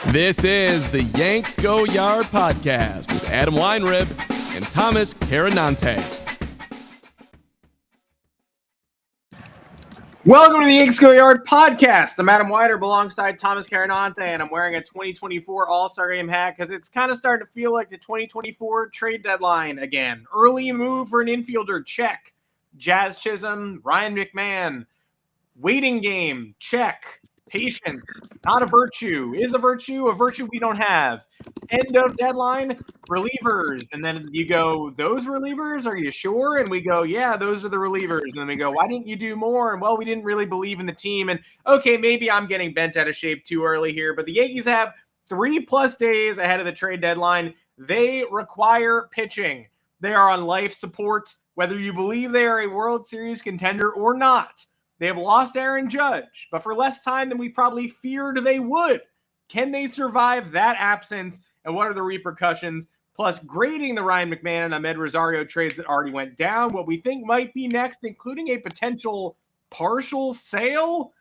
This is the Yanks Go Yard podcast with Adam Weinrib and Thomas Carannante. Welcome to the Yanks Go Yard podcast. I'm Adam Weinrib alongside Thomas Carannante, and I'm wearing a 2024 All-Star Game hat because it's kind of starting to feel like the 2024 trade deadline again. Early move for an infielder, check. Jazz Chisholm, Ryan McMahon. Waiting game, check. Patience, not a virtue. Is a virtue we don't have. End of deadline, relievers. And then you go, those relievers, are you sure? And we go, yeah, those are the relievers. And then we go, why didn't you do more? And well, we didn't really believe in the team. And okay, maybe I'm getting bent out of shape too early here, but the Yankees have 3+ days ahead of the trade deadline. They require pitching. They are on life support, whether you believe they are a World Series contender or not. They have lost Aaron Judge, but for less time than we probably feared they would. Can they survive that absence, and what are the repercussions? Plus, grading the Ryan McMahon and Amed Rosario trades that already went down, what we think might be next, including a potential partial sale,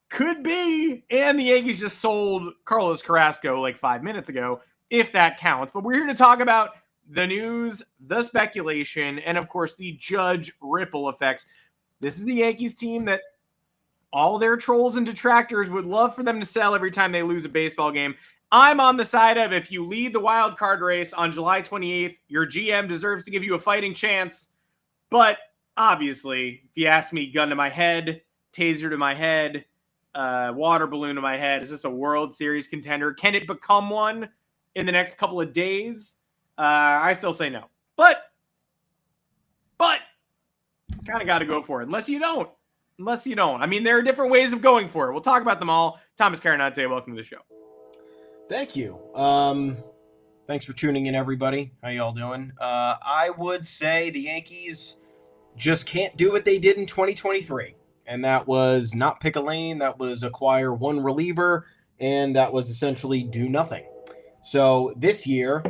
could be. And the Yankees just sold Carlos Carrasco like 5 minutes ago, if that counts. But we're here to talk about the news, the speculation, and of course, the Judge ripple effects. This is a Yankees team that all their trolls and detractors would love for them to sell every time they lose a baseball game. I'm on the side of, if you lead the wild card race on July 28th, your GM deserves to give you a fighting chance. But obviously, if you ask me, gun to my head, taser to my head, water balloon to my head, is this a World Series contender? Can it become one in the next couple of days? I still say no. But kind of got to go for it. Unless you don't. I mean, there are different ways of going for it. We'll talk about them all. Thomas Carannante, welcome to the show. Thank you. Thanks for tuning in, everybody. How y'all doing? I would say the Yankees just can't do what they did in 2023. And that was not pick a lane. That was acquire one reliever. And that was essentially do nothing. So this year,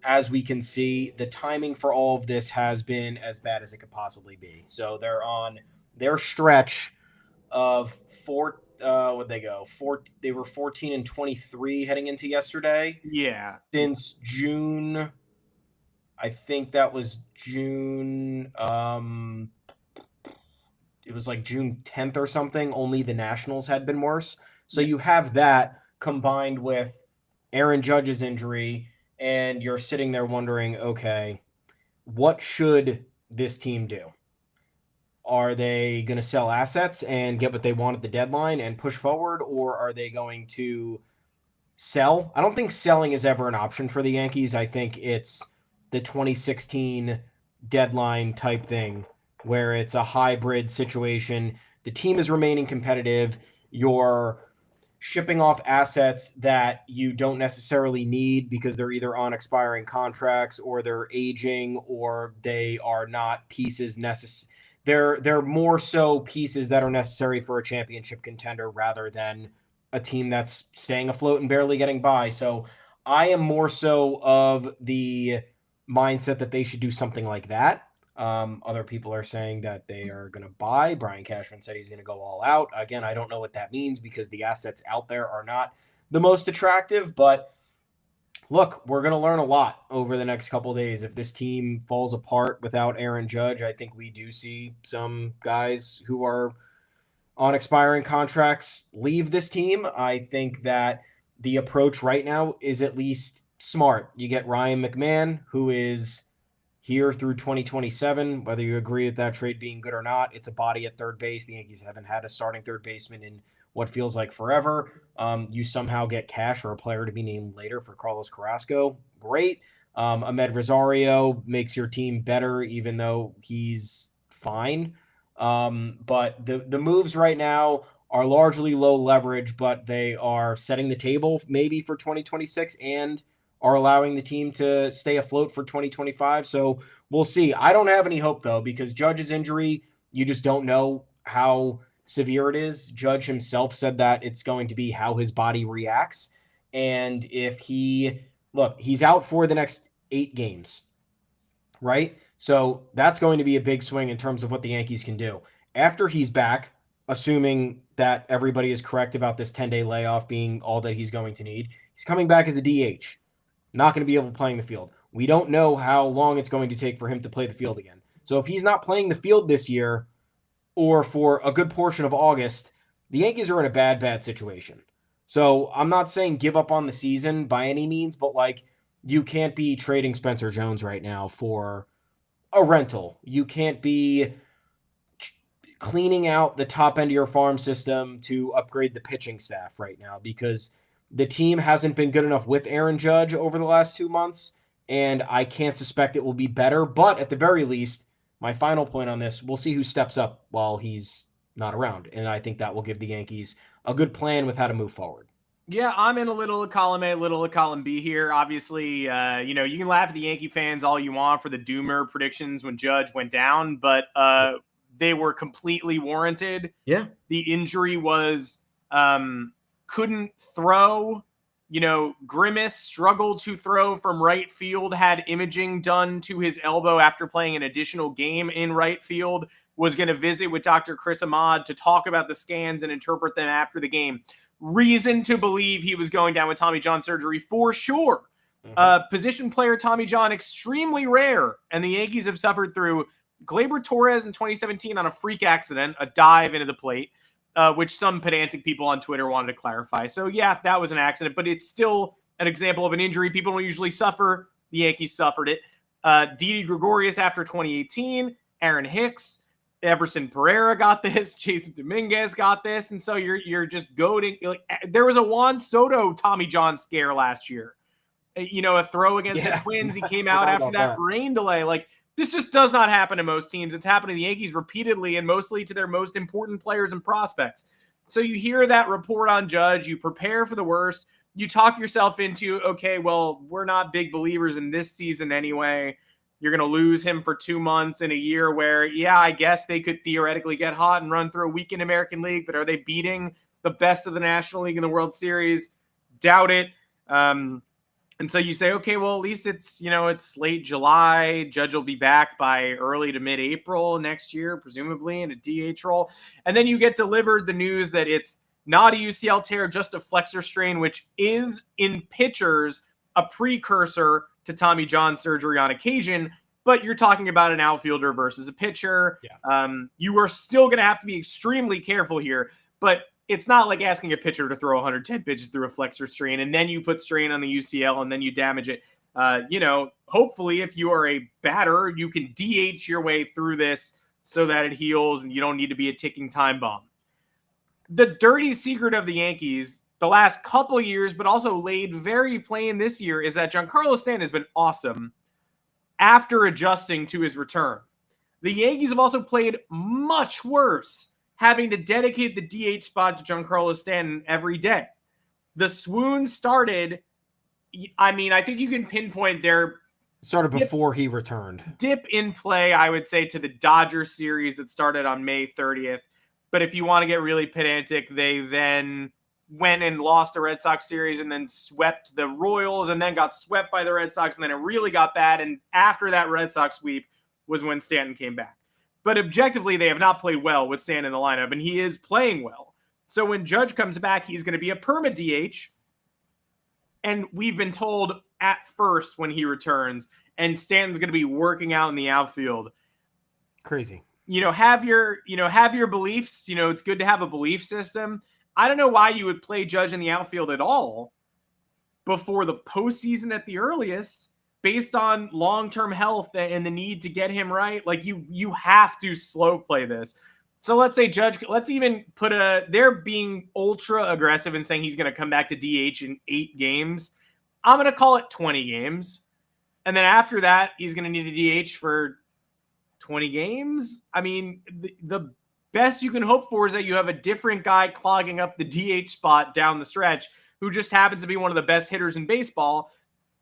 as we can see, the timing for all of this has been as bad as it could possibly be. So they're on their stretch of they were 14-23 heading into yesterday. Yeah. Since June, I think that was June. It was like June 10th or something. Only the Nationals had been worse. So you have that combined with Aaron Judge's injury, and you're sitting there wondering, okay, what should this team do? Are they going to sell assets and get what they want at the deadline and push forward, or are they going to sell? I don't think selling is ever an option for the Yankees. I think it's the 2016 deadline type thing where it's a hybrid situation. The team is remaining competitive. You're shipping off assets that you don't necessarily need because they're either on expiring contracts or they're aging or they are not pieces necessary. They're more so pieces that are necessary for a championship contender rather than a team that's staying afloat and barely getting by. So I am more so of the mindset that they should do something like that. Other people are saying that they are going to buy. Brian Cashman said he's going to go all out. Again, I don't know what that means because the assets out there are not the most attractive. But look, we're going to learn a lot over the next couple of days. If this team falls apart without Aaron Judge, I think we do see some guys who are on expiring contracts leave this team. I think that the approach right now is at least smart. You get Ryan McMahon, who is here through 2027, whether you agree with that trade being good or not. It's a body at third base. The Yankees haven't had a starting third baseman in what feels like forever. You somehow get cash or a player to be named later for Carlos Carrasco. Great. Amed Rosario makes your team better, even though he's fine. But the moves right now are largely low leverage, but they are setting the table maybe for 2026 and are allowing the team to stay afloat for 2025. So we'll see. I don't have any hope, though, because Judge's injury, you just don't know how severe it is. Judge himself said that it's going to be how his body reacts. And if he's out for the next 8 games, right? So that's going to be a big swing in terms of what the Yankees can do. After he's back, assuming that everybody is correct about this 10-day layoff being all that he's going to need. He's coming back as a DH, not going to be able to play in the field. We don't know how long it's going to take for him to play the field again. So if he's not playing the field this year or for a good portion of August, the Yankees are in a bad situation. So I'm not saying give up on the season by any means, but like you can't be trading Spencer Jones right now for a rental. You can't be cleaning out the top end of your farm system to upgrade the pitching staff right now because the team hasn't been good enough with Aaron Judge over the last 2 months, and I can't suspect it will be better. But at the very least, my final point on this, we'll see who steps up while he's not around, and I think that will give the Yankees a good plan with how to move forward. Yeah, I'm in a little of column A, little of column B here. Obviously, you can laugh at the Yankee fans all you want for the doomer predictions when Judge went down, but they were completely warranted. Yeah. The injury was couldn't throw. Grimace struggled to throw from right field, had imaging done to his elbow after playing an additional game in right field, was going to visit with Dr. Chris Amed to talk about the scans and interpret them after the game. Reason to believe he was going down with Tommy John surgery for sure. Position player Tommy John, extremely rare, and the Yankees have suffered through Gleyber Torres in 2017 on a freak accident, a dive into the plate, which some pedantic people on Twitter wanted to clarify. So, yeah, that was an accident, but it's still an example of an injury people don't usually suffer. The Yankees suffered it. Didi Gregorius after 2018, Aaron Hicks, Everson Pereira got this, Jason Dominguez got this, and so you're just goading. There was a Juan Soto Tommy John scare last year. A throw against the Twins. He came out after that rain delay. This just does not happen to most teams. It's happened to the Yankees repeatedly and mostly to their most important players and prospects. So you hear that report on Judge, you prepare for the worst, you talk yourself into, okay, well, we're not big believers in this season anyway. You're going to lose him for 2 months in a year where, yeah, I guess they could theoretically get hot and run through a week in American League, but are they beating the best of the National League in the World Series? Doubt it. And so you say, okay, well, at least it's late July. Judge will be back by early to mid-April next year, presumably in a DH role. And then you get delivered the news that it's not a UCL tear, just a flexor strain, which is in pitchers a precursor to Tommy John surgery on occasion. But you're talking about an outfielder versus a pitcher. Yeah. You are still going to have to be extremely careful here. But it's not like asking a pitcher to throw 110 pitches through a flexor strain, and then you put strain on the UCL, and then you damage it. Hopefully, if you are a batter, you can DH your way through this so that it heals, and you don't need to be a ticking time bomb. The dirty secret of the Yankees the last couple of years, but also laid very plain this year, is that Giancarlo Stanton has been awesome after adjusting to his return. The Yankees have also played much worse, having to dedicate the DH spot to Giancarlo Stanton every day. The swoon started, I think you can pinpoint their started before he returned. Dip in play, I would say, to the Dodgers series that started on May 30th. But if you want to get really pedantic, they then went and lost the Red Sox series and then swept the Royals and then got swept by the Red Sox, and then it really got bad. And after that Red Sox sweep was when Stanton came back. But objectively, they have not played well with Stanton in the lineup, and he is playing well. So when Judge comes back, he's going to be a perma DH. And we've been told at first when he returns, and Stanton's going to be working out in the outfield. Crazy. Have your beliefs. It's good to have a belief system. I don't know why you would play Judge in the outfield at all before the postseason at the earliest, based on long-term health and the need to get him right. You have to slow play this. So let's say Judge, let's even put they're being ultra aggressive and saying he's going to come back to DH in 8 games. I'm going to call it 20 games. And then after that, he's going to need a DH for 20 games. The best you can hope for is that you have a different guy clogging up the DH spot down the stretch who just happens to be one of the best hitters in baseball.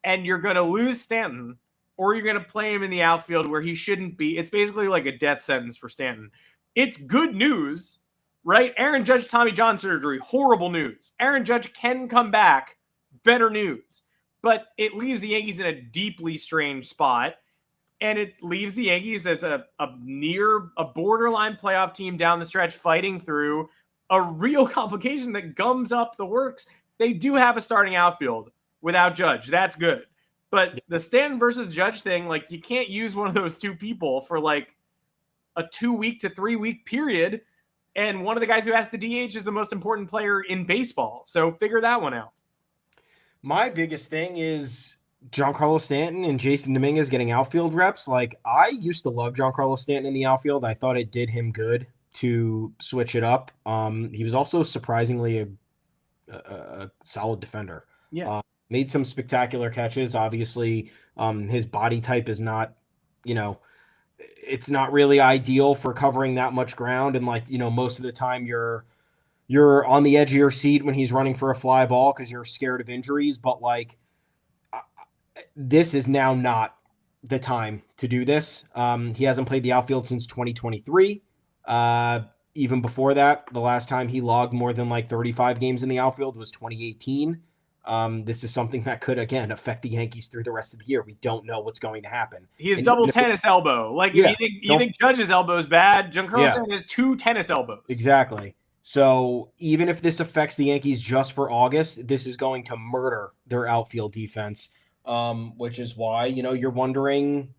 And you're going to lose Stanton, or you're going to play him in the outfield where he shouldn't be. It's basically like a death sentence for Stanton. It's good news, right? Aaron Judge, Tommy John surgery, horrible news. Aaron Judge can come back, better news. But it leaves the Yankees in a deeply strange spot. And it leaves the Yankees as a borderline playoff team down the stretch, fighting through a real complication that gums up the works. They do have a starting outfield without Judge. That's good. But the Stanton versus Judge thing, like, you can't use one of those two people for like a 2-week to 3-week period. And one of the guys who has to DH is the most important player in baseball. So figure that one out. My biggest thing is Giancarlo Stanton and Jason Dominguez getting outfield reps. Like, I used to love Giancarlo Stanton in the outfield. I thought it did him good to switch it up. He was also surprisingly a solid defender. Yeah. Made some spectacular catches. Obviously, his body type is not, it's not really ideal for covering that much ground. And most of the time you're on the edge of your seat when he's running for a fly ball because you're scared of injuries. But this is now not the time to do this. He hasn't played the outfield since 2023. Even before that, the last time he logged more than 35 games in the outfield was 2018. This is something that could, again, affect the Yankees through the rest of the year. We don't know what's going to happen. He has double tennis elbow. If you think Judge's elbow is bad, Giancarlo Stanton has 2 tennis elbows. Exactly. So even if this affects the Yankees just for August, this is going to murder their outfield defense, which is why, you're wondering,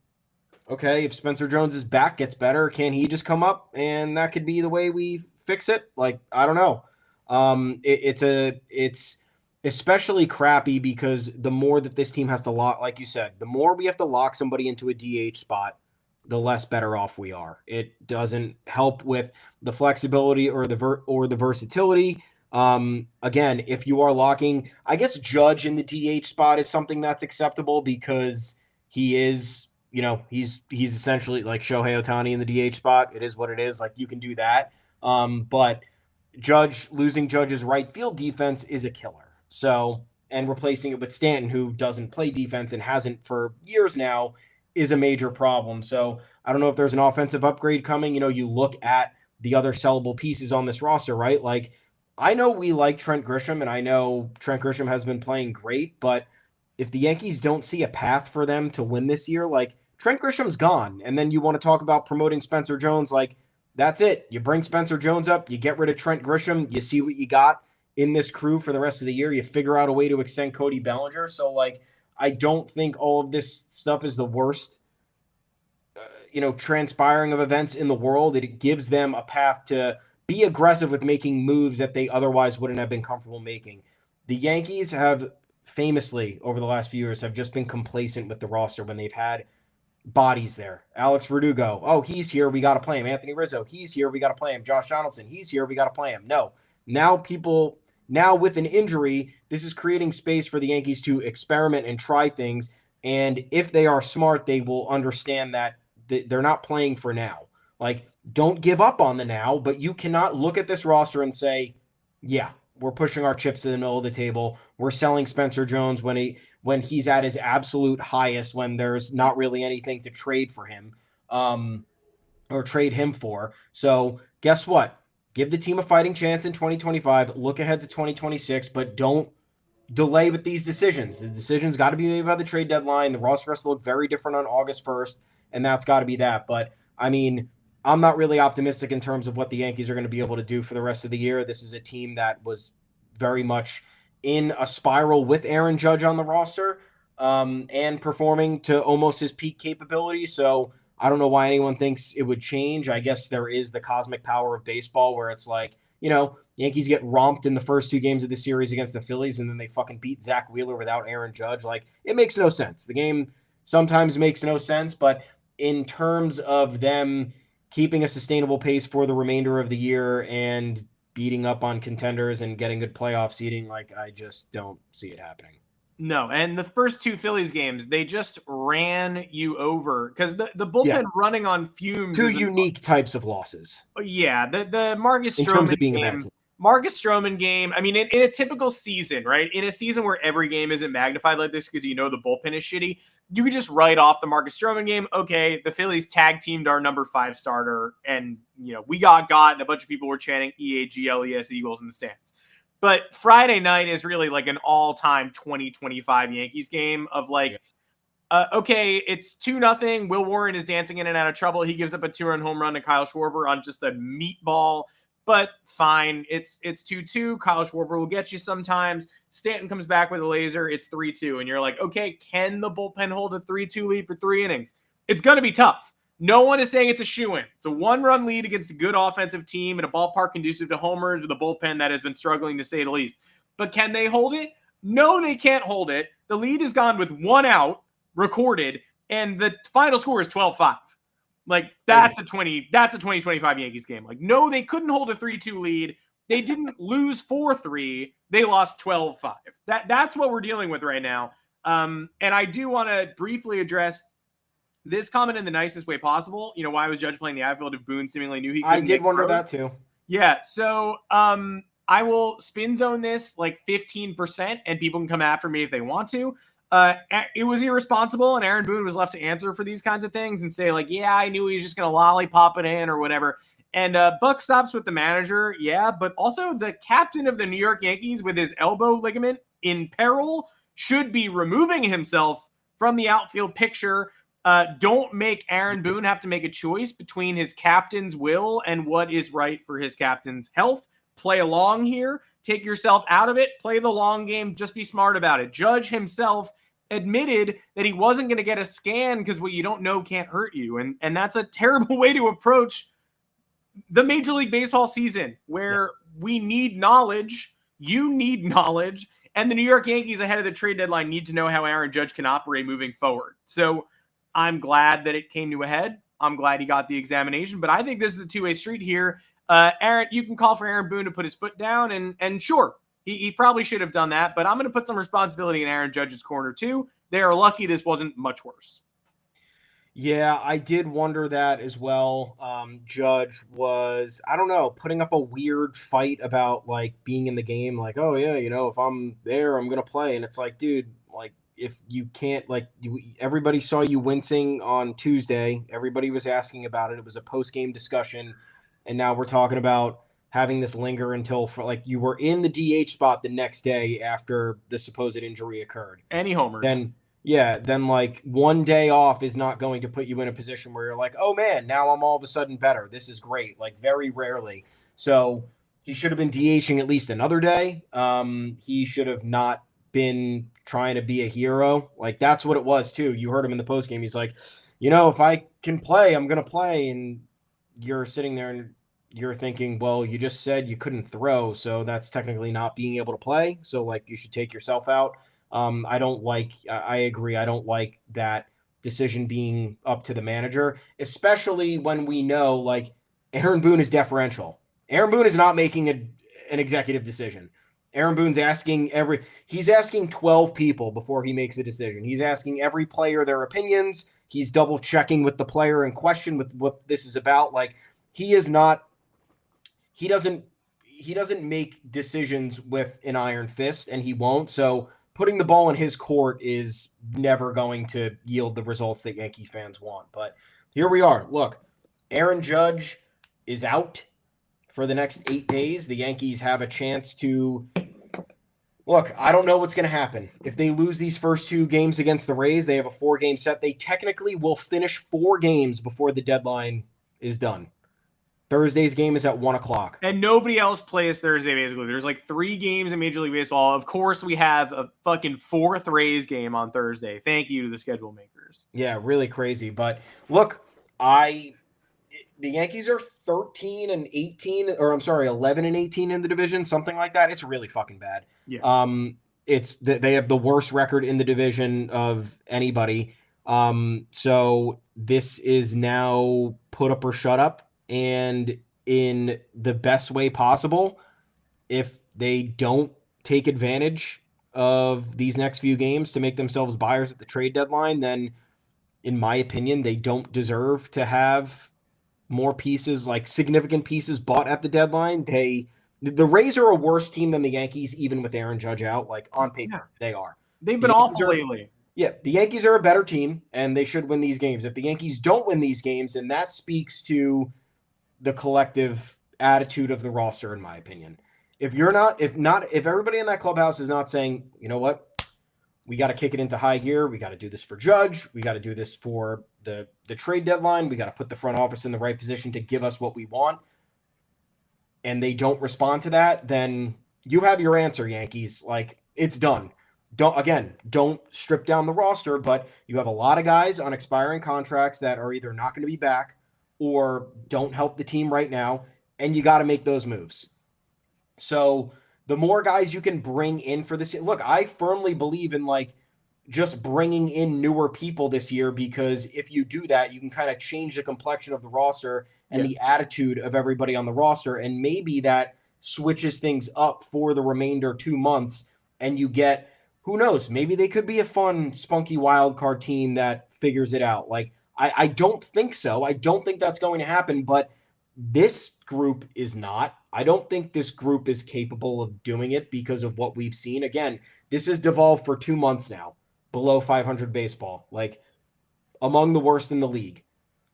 okay, if Spencer Jones's back gets better, can he just come up and that could be the way we fix it? I don't know. It's especially crappy because the more that this team has to lock, like you said, the more we have to lock somebody into a DH spot, the less better off we are. It doesn't help with the flexibility or the versatility. Again, if you are locking, I guess Judge in the DH spot is something that's acceptable because he is, he's essentially like Shohei Ohtani in the DH spot. It is what it is. You can do that. But losing Judge's right field defense is a killer. So, and replacing it with Stanton, who doesn't play defense and hasn't for years now, is a major problem. So I don't know if there's an offensive upgrade coming. You look at the other sellable pieces on this roster, right? I know we like Trent Grisham, and I know Trent Grisham has been playing great, but if the Yankees don't see a path for them to win this year, Trent Grisham's gone. And then you want to talk about promoting Spencer Jones, that's it. You bring Spencer Jones up, you get rid of Trent Grisham, you see what you got in this crew for the rest of the year. You figure out a way to extend Cody Bellinger. So, I don't think all of this stuff is the worst, transpiring of events in the world. It gives them a path to be aggressive with making moves that they otherwise wouldn't have been comfortable making. The Yankees have famously, over the last few years, have just been complacent with the roster when they've had bodies there. Alex Verdugo, oh, he's here, we got to play him. Anthony Rizzo, he's here, we got to play him. Josh Donaldson, he's here, we got to play him. No. Now with an injury, this is creating space for the Yankees to experiment and try things. And if they are smart, they will understand that they're not playing for now. Don't give up on the now, but you cannot look at this roster and say, yeah, we're pushing our chips to the middle of the table. We're selling Spencer Jones when he's at his absolute highest, when there's not really anything to trade for him or trade him for. So guess what? Give the team a fighting chance in 2025. Look ahead to 2026, but don't delay with these decisions. The decisions got to be made by the trade deadline. The roster has to look very different on August 1st, and that's got to be that. But, I'm not really optimistic in terms of what the Yankees are going to be able to do for the rest of the year. This is a team that was very much in a spiral with Aaron Judge on the roster and performing to almost his peak capability. So I don't know why anyone thinks it would change. I guess there is the cosmic power of baseball where it's Yankees get romped in the first 2 games of the series against the Phillies, and then they fucking beat Zach Wheeler without Aaron Judge. It makes no sense. The game sometimes makes no sense, but in terms of them keeping a sustainable pace for the remainder of the year and beating up on contenders and getting good playoff seeding, I just don't see it happening. No, and the first 2 Phillies games, they just ran you over because the bullpen running on fumes. 2 unique types of losses. Yeah, the Marcus Stroman in terms of being game. a bad team. Marcus Strowman game, in a typical season, right? In a season where every game isn't magnified like this because the bullpen is shitty, you could just write off the Marcus Strowman game. Okay, the Phillies tag teamed our number 5 starter, and we got and a bunch of people were chanting EAGLES Eagles in the stands. But Friday night is really an all-time 2025 Yankees game of Okay, it's 2-0. Will Warren is dancing in and out of trouble. He gives up a 2-run home run to Kyle Schwarber on just a meatball, but fine. It's 2-2. Kyle Schwarber will get you sometimes. Stanton comes back with a laser. It's 3-2. And you're like, okay, can the bullpen hold a 3-2 lead for 3 innings? It's going to be tough. No one is saying it's a shoo-in. It's a 1-run lead against a good offensive team in a ballpark conducive to homers with a bullpen that has been struggling, to say the least. But can they hold it? No, they can't hold it. The lead is gone with 1 out recorded, and the final score is 12-5. Like, that's a 2025 Yankees game. Like, no, they couldn't hold a 3-2 lead. They didn't lose 4-3. They lost 12-5. That's what we're dealing with right now. And I do want to briefly address this comment in the nicest way possible. You know, why was Judge playing the outfield if Boone seemingly knew he couldn't? I did wonder that too. Yeah, so I will spin zone this like 15%, and people can come after me if they want to. It was irresponsible, and Aaron Boone was left to answer for these kinds of things and say, like, yeah, I knew he was just going to lollipop it in or whatever. And buck stops with the manager, yeah, but also the captain of the New York Yankees with his elbow ligament in peril should be removing himself from the outfield picture. Don't make Aaron Boone have to make a choice between his captain's will and what is right for his captain's health. Play along here. Take yourself out of it. Play the long game. Just be smart about it. Judge himself admitted that he wasn't going to get a scan because what you don't know can't hurt you. And that's a terrible way to approach the Major League Baseball season, where we need knowledge. You need knowledge. And the New York Yankees ahead of the trade deadline need to know how Aaron Judge can operate moving forward. So I'm glad that it came to a head. I'm glad he got the examination, but I think this is a two-way street here. Aaron, you can call for Aaron Boone to put his foot down, and sure, he probably should have done that, but I'm going to put some responsibility in Aaron Judge's corner too. They are lucky this wasn't much worse. Yeah, I did wonder that as well. Judge was, I don't know, putting up a weird fight about like being in the game, like, oh yeah, you know, if I'm there, I'm going to play. And it's like, dude, like, if you can't, like, everybody saw you wincing on Tuesday. Everybody was asking about it. It was a post-game discussion. And now we're talking about having this linger until, for like, you were in the DH spot the next day after the supposed injury occurred. Any homer. Then like 1 day off is not going to put you in a position where you're like, oh man, now I'm all of a sudden better. This is great. Like, very rarely. So he should have been DHing at least another day. He should have not been trying to be a hero. Like, that's what it was too. You heard him in the postgame. He's like, you know, if I can play, I'm going to play. And you're sitting there and you're thinking, well, you just said you couldn't throw, so that's technically not being able to play. So, like, you should take yourself out. I agree. I don't like that decision being up to the manager, especially when we know, like, Aaron Boone is deferential. Aaron Boone is not making an executive decision. Aaron Boone's he's asking 12 people before he makes a decision. He's asking every player their opinions. He's double checking with the player in question with what this is about. Like, he doesn't make decisions with an iron fist, and he won't. So putting the ball in his court is never going to yield the results that Yankee fans want. But here we are. Look, Aaron Judge is out for the next 8 days. The Yankees have a chance to look. I don't know what's going to happen. If they lose these first 2 games against the Rays, they have a 4-game set. They technically will finish 4 games before the deadline is done. Thursday's game is at 1:00. And nobody else plays Thursday, basically. There's like 3 games in Major League Baseball. Of course, we have a fucking 4th Rays game on Thursday. Thank you to the schedule makers. Yeah, really crazy. But look, the Yankees are 11 and 18 in the division, something like that. It's really fucking bad. Yeah. They have the worst record in the division of anybody. So this is now put up or shut up. And in the best way possible, if they don't take advantage of these next few games to make themselves buyers at the trade deadline, then in my opinion, they don't deserve to have more pieces, like significant pieces, bought at the deadline. The Rays are a worse team than the Yankees, even with Aaron Judge out. Like, on paper, They are. They've been awful lately. Yeah, the Yankees are a better team, and they should win these games. If the Yankees don't win these games, then that speaks to the collective attitude of the roster, in my opinion. If everybody in that clubhouse is not saying, you know what, we got to kick it into high gear. We got to do this for Judge. We got to do this for the trade deadline. We got to put the front office in the right position to give us what we want. And they don't respond to that, then you have your answer, Yankees. Like, it's done. Don't strip down the roster, but you have a lot of guys on expiring contracts that are either not going to be back or don't help the team right now, and you got to make those moves. So the more guys you can bring in for this, look, I firmly believe in like just bringing in newer people this year, because if you do that, you can kind of change the complexion of the roster and the attitude of everybody on the roster, and maybe that switches things up for the remainder 2 months, and you get, who knows, maybe they could be a fun, spunky wild card team that figures it out. Like, I don't think so. I don't think that's going to happen, but this group is not. I don't think this group is capable of doing it because of what we've seen. Again, this has devolved for 2 months now, below 500 baseball, like among the worst in the league.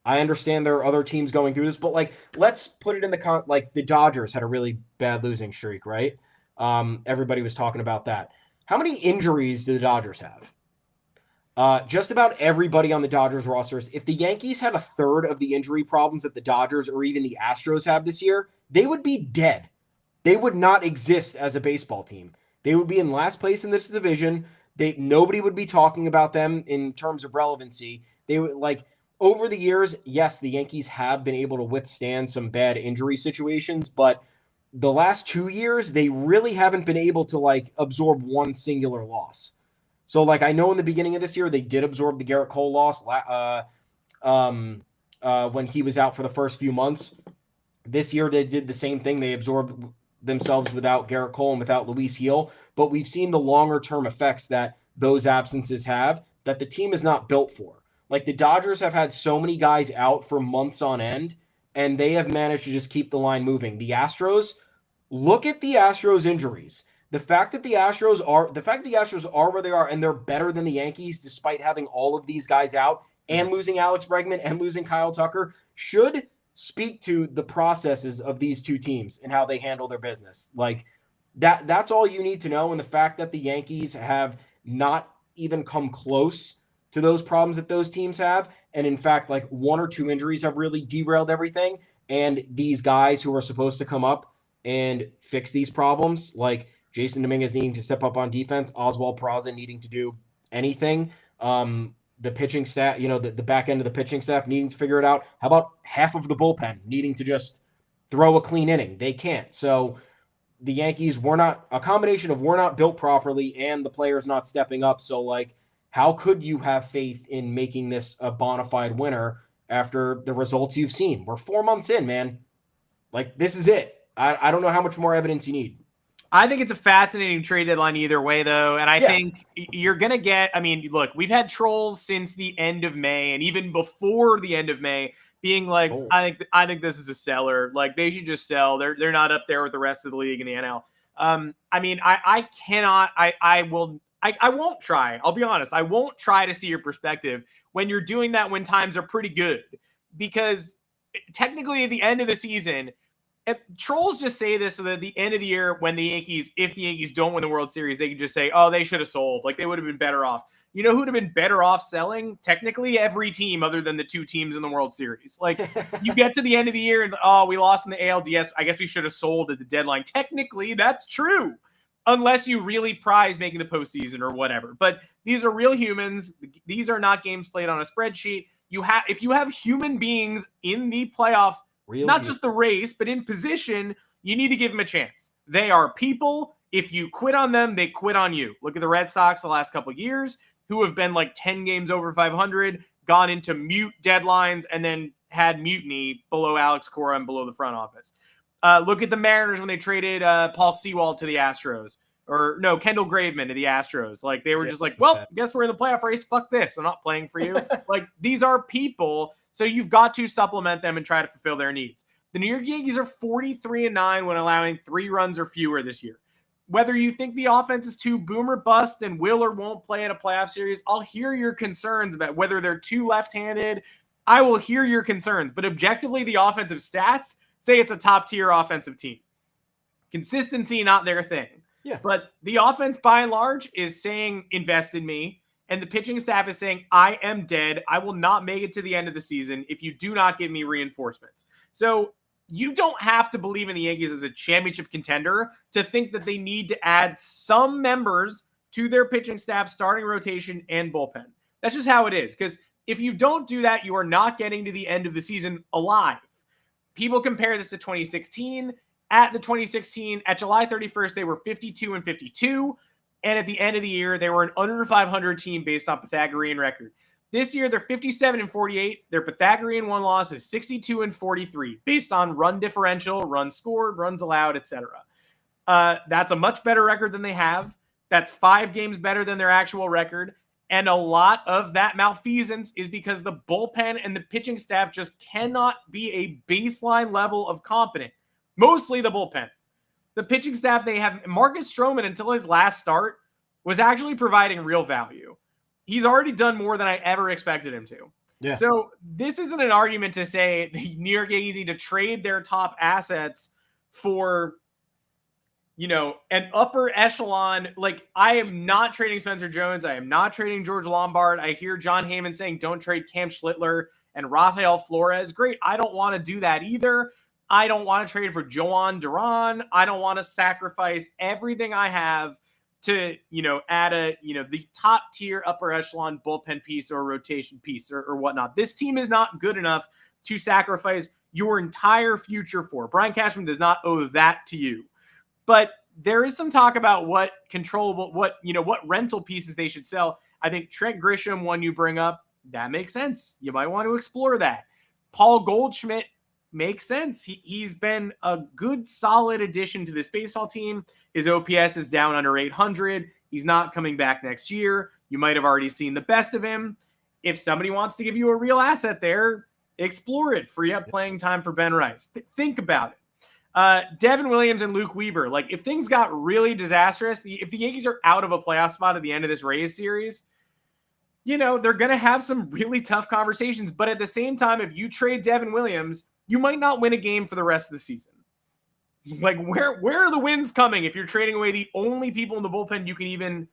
I understand there are other teams going through this, but like, let's put it in the like the Dodgers had a really bad losing streak, right? Everybody was talking about that. How many injuries do the Dodgers have? Just about everybody on the Dodgers rosters. If the Yankees had a third of the injury problems that the Dodgers or even the Astros have this year, they would be dead. They would not exist as a baseball team. They would be in last place in this division. Nobody would be talking about them in terms of relevancy. They would, like, over the years, yes, the Yankees have been able to withstand some bad injury situations, but the last 2 years, they really haven't been able to like absorb one singular loss. So like, I know in the beginning of this year, they did absorb the Garrett Cole loss when he was out for the first few months. This year, they did the same thing. They absorbed themselves without Garrett Cole and without Luis Gil, but we've seen the longer term effects that those absences have that the team is not built for. Like, the Dodgers have had so many guys out for months on end, and they have managed to just keep the line moving. The Astros, look at the Astros injuries. The fact that the Astros are where they are, and they're better than the Yankees despite having all of these guys out and losing Alex Bregman and losing Kyle Tucker, should speak to the processes of these two teams and how they handle their business. Like, that's all you need to know. And the fact that the Yankees have not even come close to those problems that those teams have, and in fact, like, 1 or 2 injuries have really derailed everything, and these guys who are supposed to come up and fix these problems, like Jason Dominguez needing to step up on defense, Oswald Peraza needing to do anything, the pitching staff, the back end of the pitching staff needing to figure it out. How about half of the bullpen needing to just throw a clean inning? They can't. So the Yankees we're not built properly, and the players not stepping up. So, like, how could you have faith in making this a bona fide winner after the results you've seen? We're 4 months in, man. Like, this is it. I don't know how much more evidence you need. I think it's a fascinating trade deadline either way, though. And I think you're going to get, I mean, look, we've had trolls since the end of May and even before the end of May being like, I think this is a seller. Like, they should just sell. They're not up there with the rest of the league in the NL. I mean, I won't try. I'll be honest. I won't try to see your perspective when you're doing that when times are pretty good, because technically at the end of the season, trolls just say this so that at the end of the year, when if the Yankees don't win the World Series, they can just say, oh, they should have sold. Like, they would have been better off. You know who would have been better off selling? Technically, every team other than the 2 teams in the World Series. Like, you get to the end of the year and, oh, we lost in the ALDS. I guess we should have sold at the deadline. Technically, that's true, unless you really prize making the postseason or whatever. But these are real humans. These are not games played on a spreadsheet. If you have human beings in the playoff, not just the race, but in position, you need to give them a chance. They are people. If you quit on them, they quit on you. Look at the Red Sox the last couple of years, who have been like 10 games over 500, gone into mute deadlines, and then had mutiny below Alex Cora and below the front office. Look at the Mariners when they traded Paul Sewald to the Astros. Or no, Kendall Graveman to the Astros. Like, they were just like, well, guess we're in the playoff race. Fuck this. I'm not playing for you. Like, these are people. So you've got to supplement them and try to fulfill their needs. The New York Yankees are 43-9 when allowing 3 runs or fewer this year. Whether you think the offense is too boom or bust and will or won't play in a playoff series, I'll hear your concerns about whether they're too left-handed. I will hear your concerns. But objectively, the offensive stats say it's a top-tier offensive team. Consistency, not their thing. Yeah. But the offense, by and large, is saying, invest in me. And the pitching staff is saying, I am dead. I will not make it to the end of the season if you do not give me reinforcements. So you don't have to believe in the Yankees as a championship contender to think that they need to add some members to their pitching staff, starting rotation, and bullpen. That's just how it is. Because if you don't do that, you are not getting to the end of the season alive. People compare this to 2016. At the 2016, at July 31st, they were 52-52. And at the end of the year, they were an under 500 team based on Pythagorean record. This year, they're 57-48. Their Pythagorean one loss is 62-43 based on run differential, runs scored, runs allowed, etc. That's a much better record than they have. That's 5 games better than their actual record. And a lot of that malfeasance is because the bullpen and the pitching staff just cannot be a baseline level of competent. Mostly the bullpen. The pitching staff, they have Marcus Strowman until his last start was actually providing real value. He's already done more than I ever expected him to. Yeah. So this isn't an argument to say the New York Yankees need to trade their top assets for, an upper echelon. Like, I am not trading Spencer Jones. I am not trading George Lombard. I hear John Heyman saying don't trade Cam Schlittler and Rafael Flores. Great. I don't want to do that either. I don't want to trade for Joan Duran. I don't want to sacrifice everything I have to, add the top tier upper echelon bullpen piece or rotation piece or whatnot. This team is not good enough to sacrifice your entire future for. Brian Cashman does not owe that to you. But there is some talk about what rental pieces they should sell. I think Trent Grisham, one you bring up, that makes sense. You might want to explore that. Paul Goldschmidt makes sense. He's been a good, solid addition to this baseball team. His OPS is down under 800. He's not coming back next year. You might have already seen the best of him. If somebody wants to give you a real asset there, explore it. Free up playing time for Ben Rice. Think about it. Devin Williams and Luke Weaver. Like, if things got really disastrous, if the Yankees are out of a playoff spot at the end of this Rays series, they're going to have some really tough conversations. But at the same time, if you trade Devin Williams, you might not win a game for the rest of the season. Like, where are the wins coming if you're trading away the only people in the bullpen you can even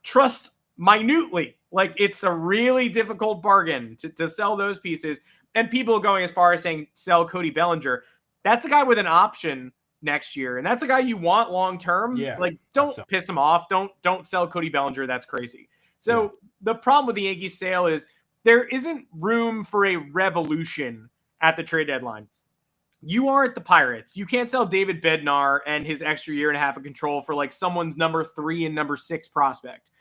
trust minutely? Like, it's a really difficult bargain to sell those pieces. And people going as far as saying sell Cody Bellinger. That's a guy with an option next year, and that's a guy you want long term. Yeah, like, don't piss him off. Don't sell Cody Bellinger. That's crazy. So the problem with the Yankees sale is there isn't room for a revolution at the trade deadline. You aren't the Pirates. You can't sell David Bednar and his extra year and a half of control for like someone's number 3 and number 6 prospect.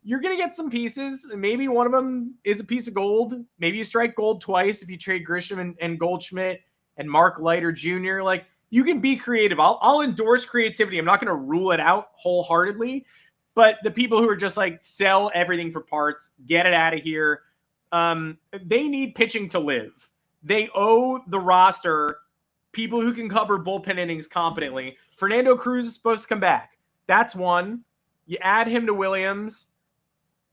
You're going to get some pieces. Maybe one of them is a piece of gold. Maybe you strike gold twice if you trade Grisham and Goldschmidt and Mark Leiter Jr. Like, you can be creative. I'll endorse creativity. I'm not going to rule it out wholeheartedly. But the people who are just like, sell everything for parts, get it out of here, they need pitching to live. They owe the roster people who can cover bullpen innings competently. Fernando Cruz is supposed to come back. That's one. You add him to Williams.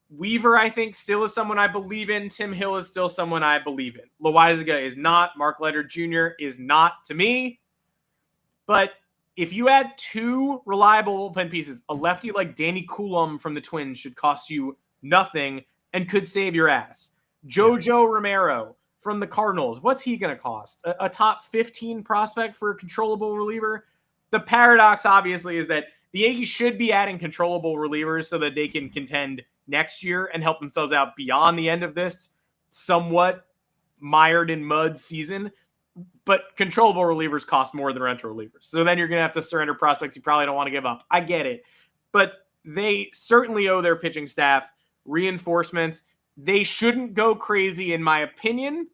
Weaver, I think, still is someone I believe in. Tim Hill is still someone I believe in. Loaizaga is not. Mark Leiter Jr. is not to me. But if you add 2 reliable bullpen pieces, a lefty like Danny Coulomb from the Twins should cost you nothing and could save your ass. Jojo Romero from the Cardinals, what's he going to cost? A top 15 prospect for a controllable reliever? The paradox, obviously, is that the Yankees should be adding controllable relievers so that they can contend next year and help themselves out beyond the end of this somewhat mired in mud season. But controllable relievers cost more than rental relievers. So then you're going to have to surrender prospects you probably don't want to give up. I get it. But they certainly owe their pitching staff reinforcements. They shouldn't go crazy, in my opinion.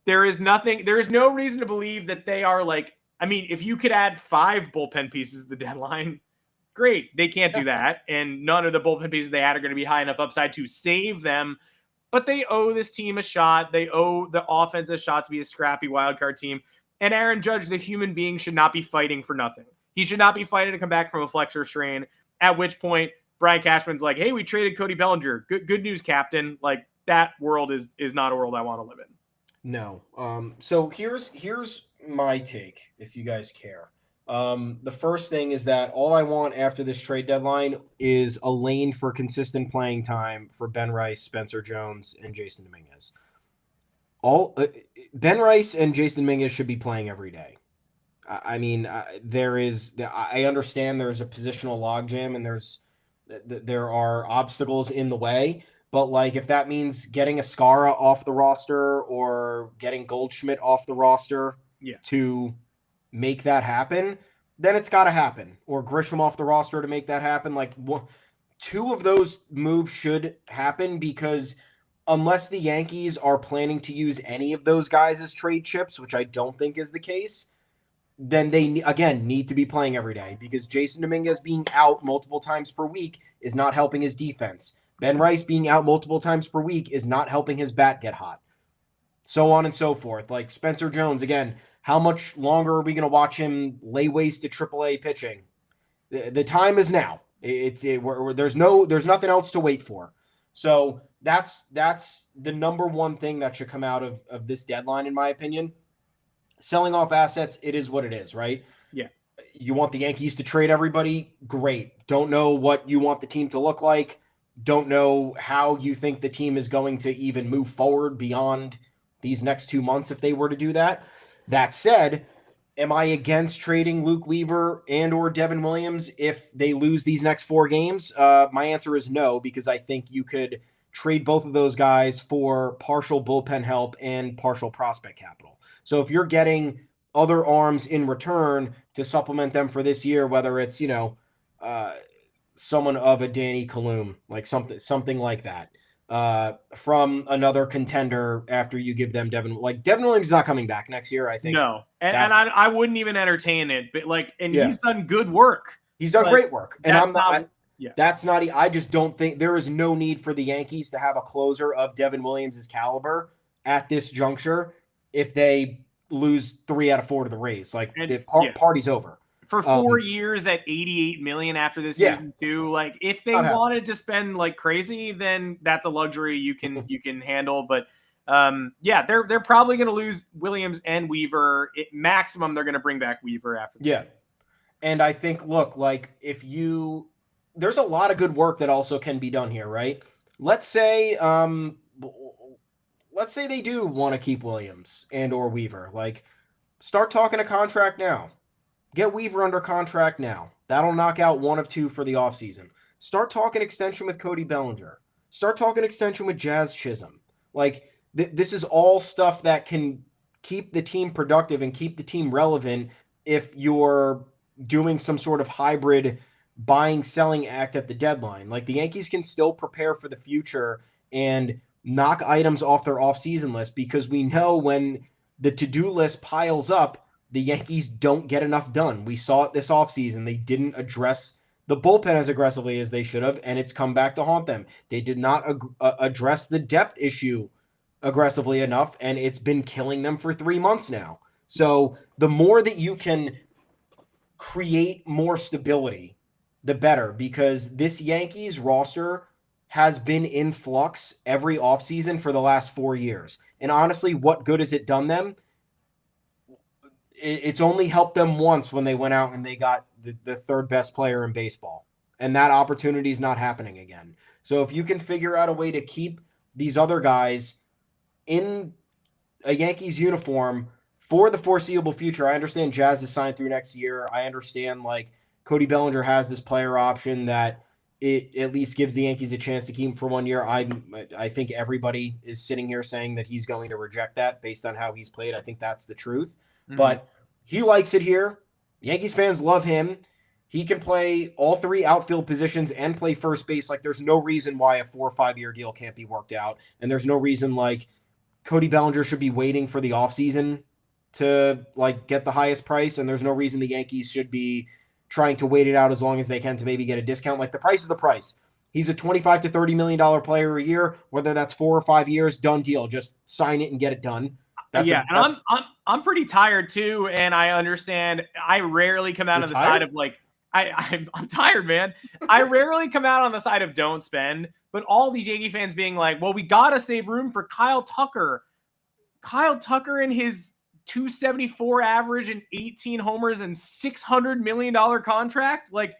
There is no reason to believe that they are like, I mean, if you could add 5 bullpen pieces at the deadline, great. They can't do that. And none of the bullpen pieces they add are going to be high enough upside to save them. But they owe this team a shot. They owe the offense a shot to be a scrappy wildcard team. And Aaron Judge, the human being, should not be fighting for nothing. He should not be fighting to come back from a flexor strain, at which point Brian Cashman's like, hey, we traded Cody Bellinger. Good news, Captain. Like, that world is not a world I want to live in. No. So here's my take, if you guys care. The first thing is that all I want after this trade deadline is a lane for consistent playing time for Ben Rice, Spencer Jones, and Jason Dominguez. Ben Rice and Jason Dominguez should be playing every day. I mean, I understand there's a positional logjam and there are obstacles in the way, but like if that means getting Escara off the roster or getting Goldschmidt off the roster to make that happen, then it's got to happen. Or Grisham off the roster to make that happen. Like two of those moves should happen because unless the Yankees are planning to use any of those guys as trade chips, which I don't think is the case, then they, again, need to be playing every day because Jason Dominguez being out multiple times per week is not helping his defense. Ben Rice being out multiple times per week is not helping his bat get hot. So on and so forth. Like Spencer Jones, again, how much longer are we going to watch him lay waste to AAA pitching? The time is now. There's nothing else to wait for. So that's the number one thing that should come out of this deadline, in my opinion. Selling off assets, it is what it is, right? Yeah. You want the Yankees to trade everybody? Great. Don't know what you want the team to look like. Don't know how you think the team is going to even move forward beyond these next 2 months if they were to do that. That said, am I against trading Luke Weaver and or Devin Williams if they lose these next 4 games? My answer is no, because I think you could trade both of those guys for partial bullpen help and partial prospect capital. So if you're getting other arms in return to supplement them for this year, whether it's, someone of a Danny Kalum, like something like that, from another contender after you give them Devin Williams is not coming back next year. I think no, and I wouldn't even entertain it. But he's done good work. He's done great work, and that's not. I just don't think there is no need for the Yankees to have a closer of Devin Williams' caliber at this juncture if they lose 3 out of 4 to the Rays. Party's over. For 4 years at $88 million after this season too. Like if they wanted to spend like crazy, then that's a luxury you can handle. But they're probably going to lose Williams and Weaver. At maximum, they're going to bring back Weaver after this season. And I think, there's a lot of good work that also can be done here, right? Let's say they do want to keep Williams and or Weaver. Like, start talking a contract now. Get Weaver under contract now. That'll knock out 1 of 2 for the offseason. Start talking extension with Cody Bellinger. Start talking extension with Jazz Chisholm. Like, this is all stuff that can keep the team productive and keep the team relevant if you're doing some sort of hybrid buying-selling act at the deadline. Like, the Yankees can still prepare for the future and knock items off their offseason list because we know when the to-do list piles up, the Yankees don't get enough done. We saw it this offseason. They didn't address the bullpen as aggressively as they should have, and it's come back to haunt them. They did not address the depth issue aggressively enough, and it's been killing them for 3 months now. So the more that you can create more stability, the better, because this Yankees roster has been in flux every offseason for the last 4 years. And honestly, what good has it done them? It's only helped them once when they went out and they got the third best player in baseball. And that opportunity is not happening again. So if you can figure out a way to keep these other guys in a Yankees uniform for the foreseeable future, I understand Jazz is signed through next year. I understand Cody Bellinger has this player option that it at least gives the Yankees a chance to keep him for 1 year. I think everybody is sitting here saying that he's going to reject that based on how he's played. I think that's the truth. But he likes it here. Yankees fans love him. He can play all 3 outfield positions and play first base. Like, there's no reason why a 4 or 5 year deal can't be worked out. And there's no reason Cody Bellinger should be waiting for the offseason to get the highest price. And there's no reason the Yankees should be trying to wait it out as long as they can to maybe get a discount. The price is the price. He's a $25 to $30 million player a year, whether that's 4 or 5 years, done deal. Just sign it and get it done. And I'm pretty tired too, and I understand. I rarely come out on the side of I'm tired, man. I rarely come out on the side of don't spend, but all these Yankee fans being like, well, we got to save room for Kyle Tucker. Kyle Tucker and his 274 average and 18 homers and $600 million contract? Like,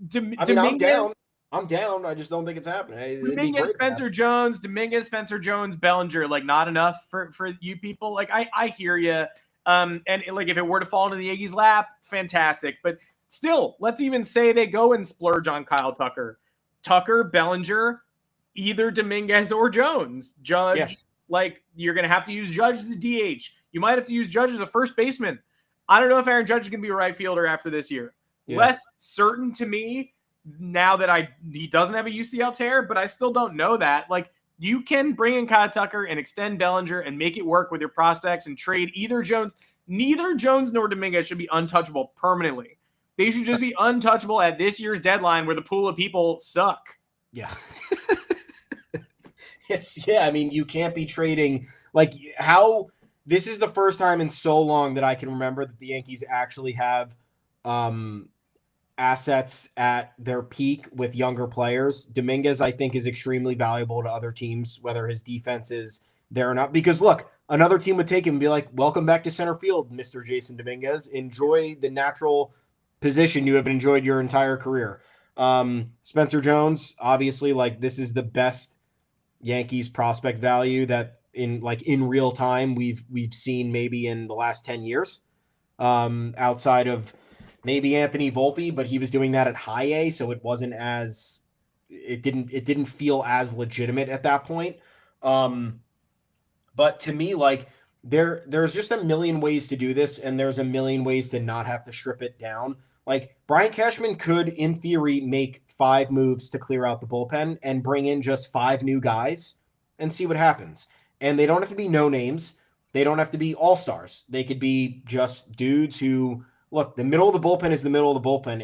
Dominguez. I'm down. I just don't think it's happening. Dominguez, Spencer Jones, Bellinger, like not enough for you people. Like I hear you. And like if it were to fall into the Yankees' lap, fantastic. But still, let's even say they go and splurge on Kyle Tucker, Bellinger, either Dominguez or Jones. Judge, yes. Like you're gonna have to use Judge as a DH. You might have to use Judge as a first baseman. I don't know if Aaron Judge is gonna be a right fielder after this year. Yeah. Less certain to me now that he doesn't have a UCL tear, but I still don't know that. Like, you can bring in Kyle Tucker and extend Bellinger and make it work with your prospects and trade either Jones. Neither Jones nor Dominguez should be untouchable permanently. They should just be untouchable at this year's deadline where the pool of people suck. Yeah. I mean, you can't be trading like how this is the first time in so long that I can remember that the Yankees actually have assets at their peak with younger players. Dominguez, I think, is extremely valuable to other teams, whether his defense is there or not. Because look, another team would take him and be like, welcome back to center field, Mr. Jason Dominguez. Enjoy the natural position you have enjoyed your entire career. Spencer Jones, obviously, like this is the best Yankees prospect value that in real time we've seen maybe in the last 10 years. Outside of maybe Anthony Volpe, but he was doing that at high A, so it wasn't as it didn't feel as legitimate at that point. But to me, like there's just a million ways to do this, and there's a million ways to not have to strip it down. Like Brian Cashman could, in theory, make 5 moves to clear out the bullpen and bring in just 5 new guys and see what happens. And they don't have to be no names. They don't have to be all-stars. They could be just dudes who look, the middle of the bullpen is the middle of the bullpen.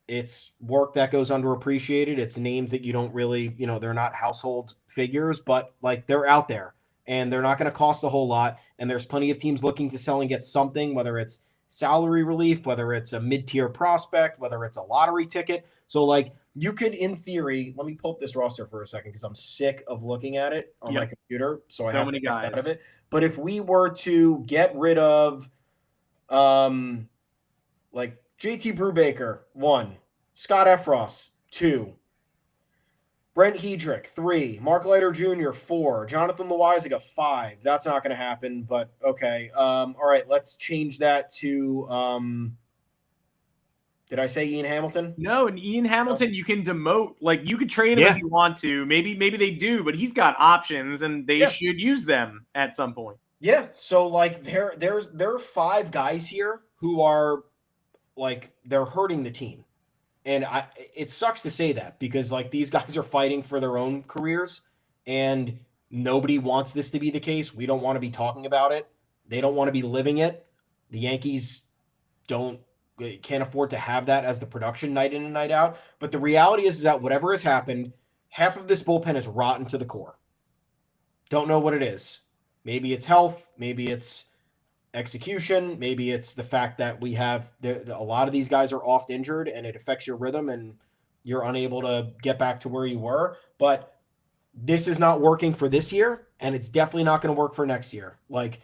It's work that goes underappreciated. It's names that you don't really, they're not household figures, but like they're out there and they're not going to cost a whole lot. And there's plenty of teams looking to sell and get something, whether it's salary relief, whether it's a mid-tier prospect, whether it's a lottery ticket. So like you could, in theory, let me pull up this roster for a second because I'm sick of looking at it on my computer. So I have many to get guys out of it. But if we were to get rid of like JT Brubaker, 1, Scott Efros, 2, Brent Hedrick, 3, Mark Leiter Jr., 4, Jonathan Loaizaga, 5. That's not going to happen, but okay. All right, let's change that to did I say Ian Hamilton? No, and Ian Hamilton, you can demote. Like you could trade him if you want to. Maybe they do, but he's got options, and they should use them at some point. Yeah, so like there are 5 guys here who are like they're hurting the team. And it sucks to say that because like these guys are fighting for their own careers and nobody wants this to be the case. We don't want to be talking about it. They don't want to be living it. The Yankees can't afford to have that as the production night in and night out. But the reality is that whatever has happened, half of this bullpen is rotten to the core. Don't know what it is. Maybe it's health. Maybe it's execution. Maybe it's the fact that we have a lot of these guys are oft injured and it affects your rhythm and you're unable to get back to where you were. But this is not working for this year, and it's definitely not going to work for next year. Like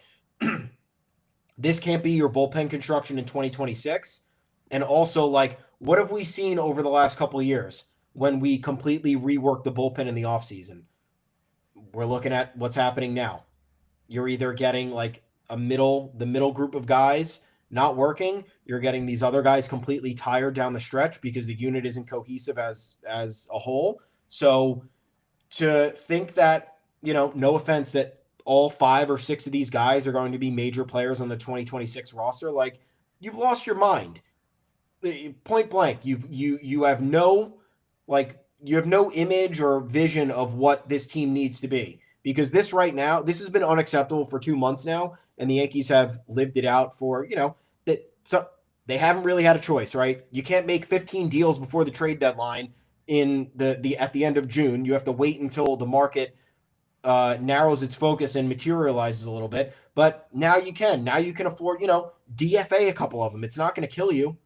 this can't be your bullpen construction in 2026. And also, like, what have we seen over the last couple of years when we completely rework the bullpen in the offseason? We're looking at what's happening now. You're either getting like the middle group of guys not working. You're getting these other guys completely tired down the stretch because the unit isn't cohesive as a whole. So to think that, no offense, that all 5 or 6 of these guys are going to be major players on the 2026 roster, like you've lost your mind. Point blank. You have no image or vision of what this team needs to be. Because this right now, this has been unacceptable for 2 months now, and the Yankees have lived it out for, so they haven't really had a choice, right? You can't make 15 deals before the trade deadline at the end of June. You have to wait until the market narrows its focus and materializes a little bit. But now you can. Now you can afford, DFA a couple of them. It's not going to kill you.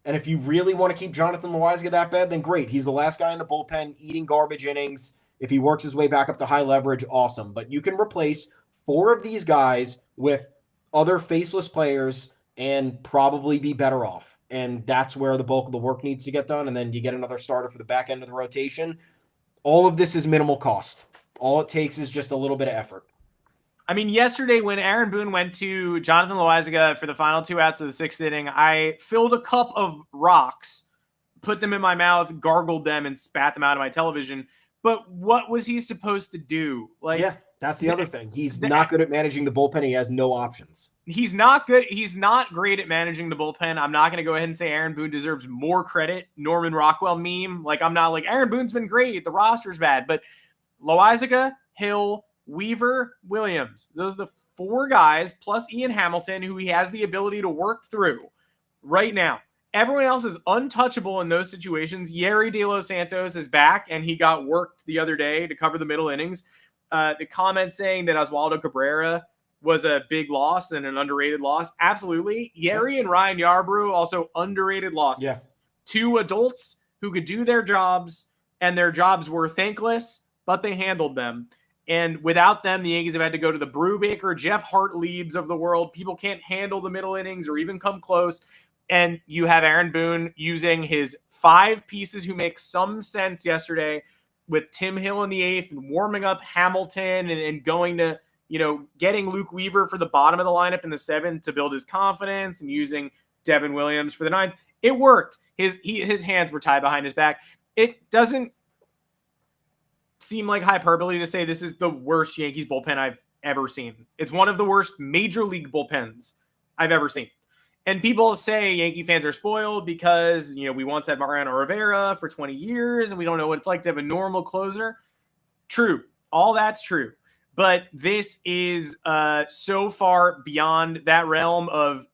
And if you really want to keep Jonathan Loaizaga that bad, then great. He's the last guy in the bullpen eating garbage innings. If he works his way back up to high leverage, awesome. But you can replace 4 of these guys with other faceless players and probably be better off. And that's where the bulk of the work needs to get done. And then you get another starter for the back end of the rotation. All of this is minimal cost. All it takes is just a little bit of effort. I mean, yesterday when Aaron Boone went to Jonathan Loaizaga for the final 2 outs of the 6th inning, I filled a cup of rocks, put them in my mouth, gargled them, and spat them out of my television. But what was he supposed to do? Yeah, that's the other thing. He's not good at managing the bullpen. He has no options. He's not good. He's not great at managing the bullpen. I'm not going to go ahead and say Aaron Boone deserves more credit. Norman Rockwell meme. Like, I'm not like, Aaron Boone's been great. The roster's bad. But Loaizaga, Hill, Weaver, Williams. Those are the 4 guys, plus Ian Hamilton, who he has the ability to work through right now. Everyone else is untouchable in those situations. Yerry De Los Santos is back, and he got worked the other day to cover the middle innings. The comment saying that Oswaldo Cabrera was a big loss and an underrated loss. Absolutely. Yerry and Ryan Yarbrough, also underrated losses. Yes. 2 adults who could do their jobs, and their jobs were thankless, but they handled them. And without them, the Yankees have had to go to the Brubaker, Jeff Hartliebs of the world. People can't handle the middle innings or even come close. And you have Aaron Boone using his 5 pieces who make some sense yesterday with Tim Hill in the 8th and warming up Hamilton and going to, getting Luke Weaver for the bottom of the lineup in the 7th to build his confidence and using Devin Williams for the 9th. It worked. His hands were tied behind his back. It doesn't seem like hyperbole to say this is the worst Yankees bullpen I've ever seen. It's one of the worst major league bullpens I've ever seen. And people say Yankee fans are spoiled because, we once had Mariano Rivera for 20 years and we don't know what it's like to have a normal closer. True. All that's true. But this is so far beyond that realm of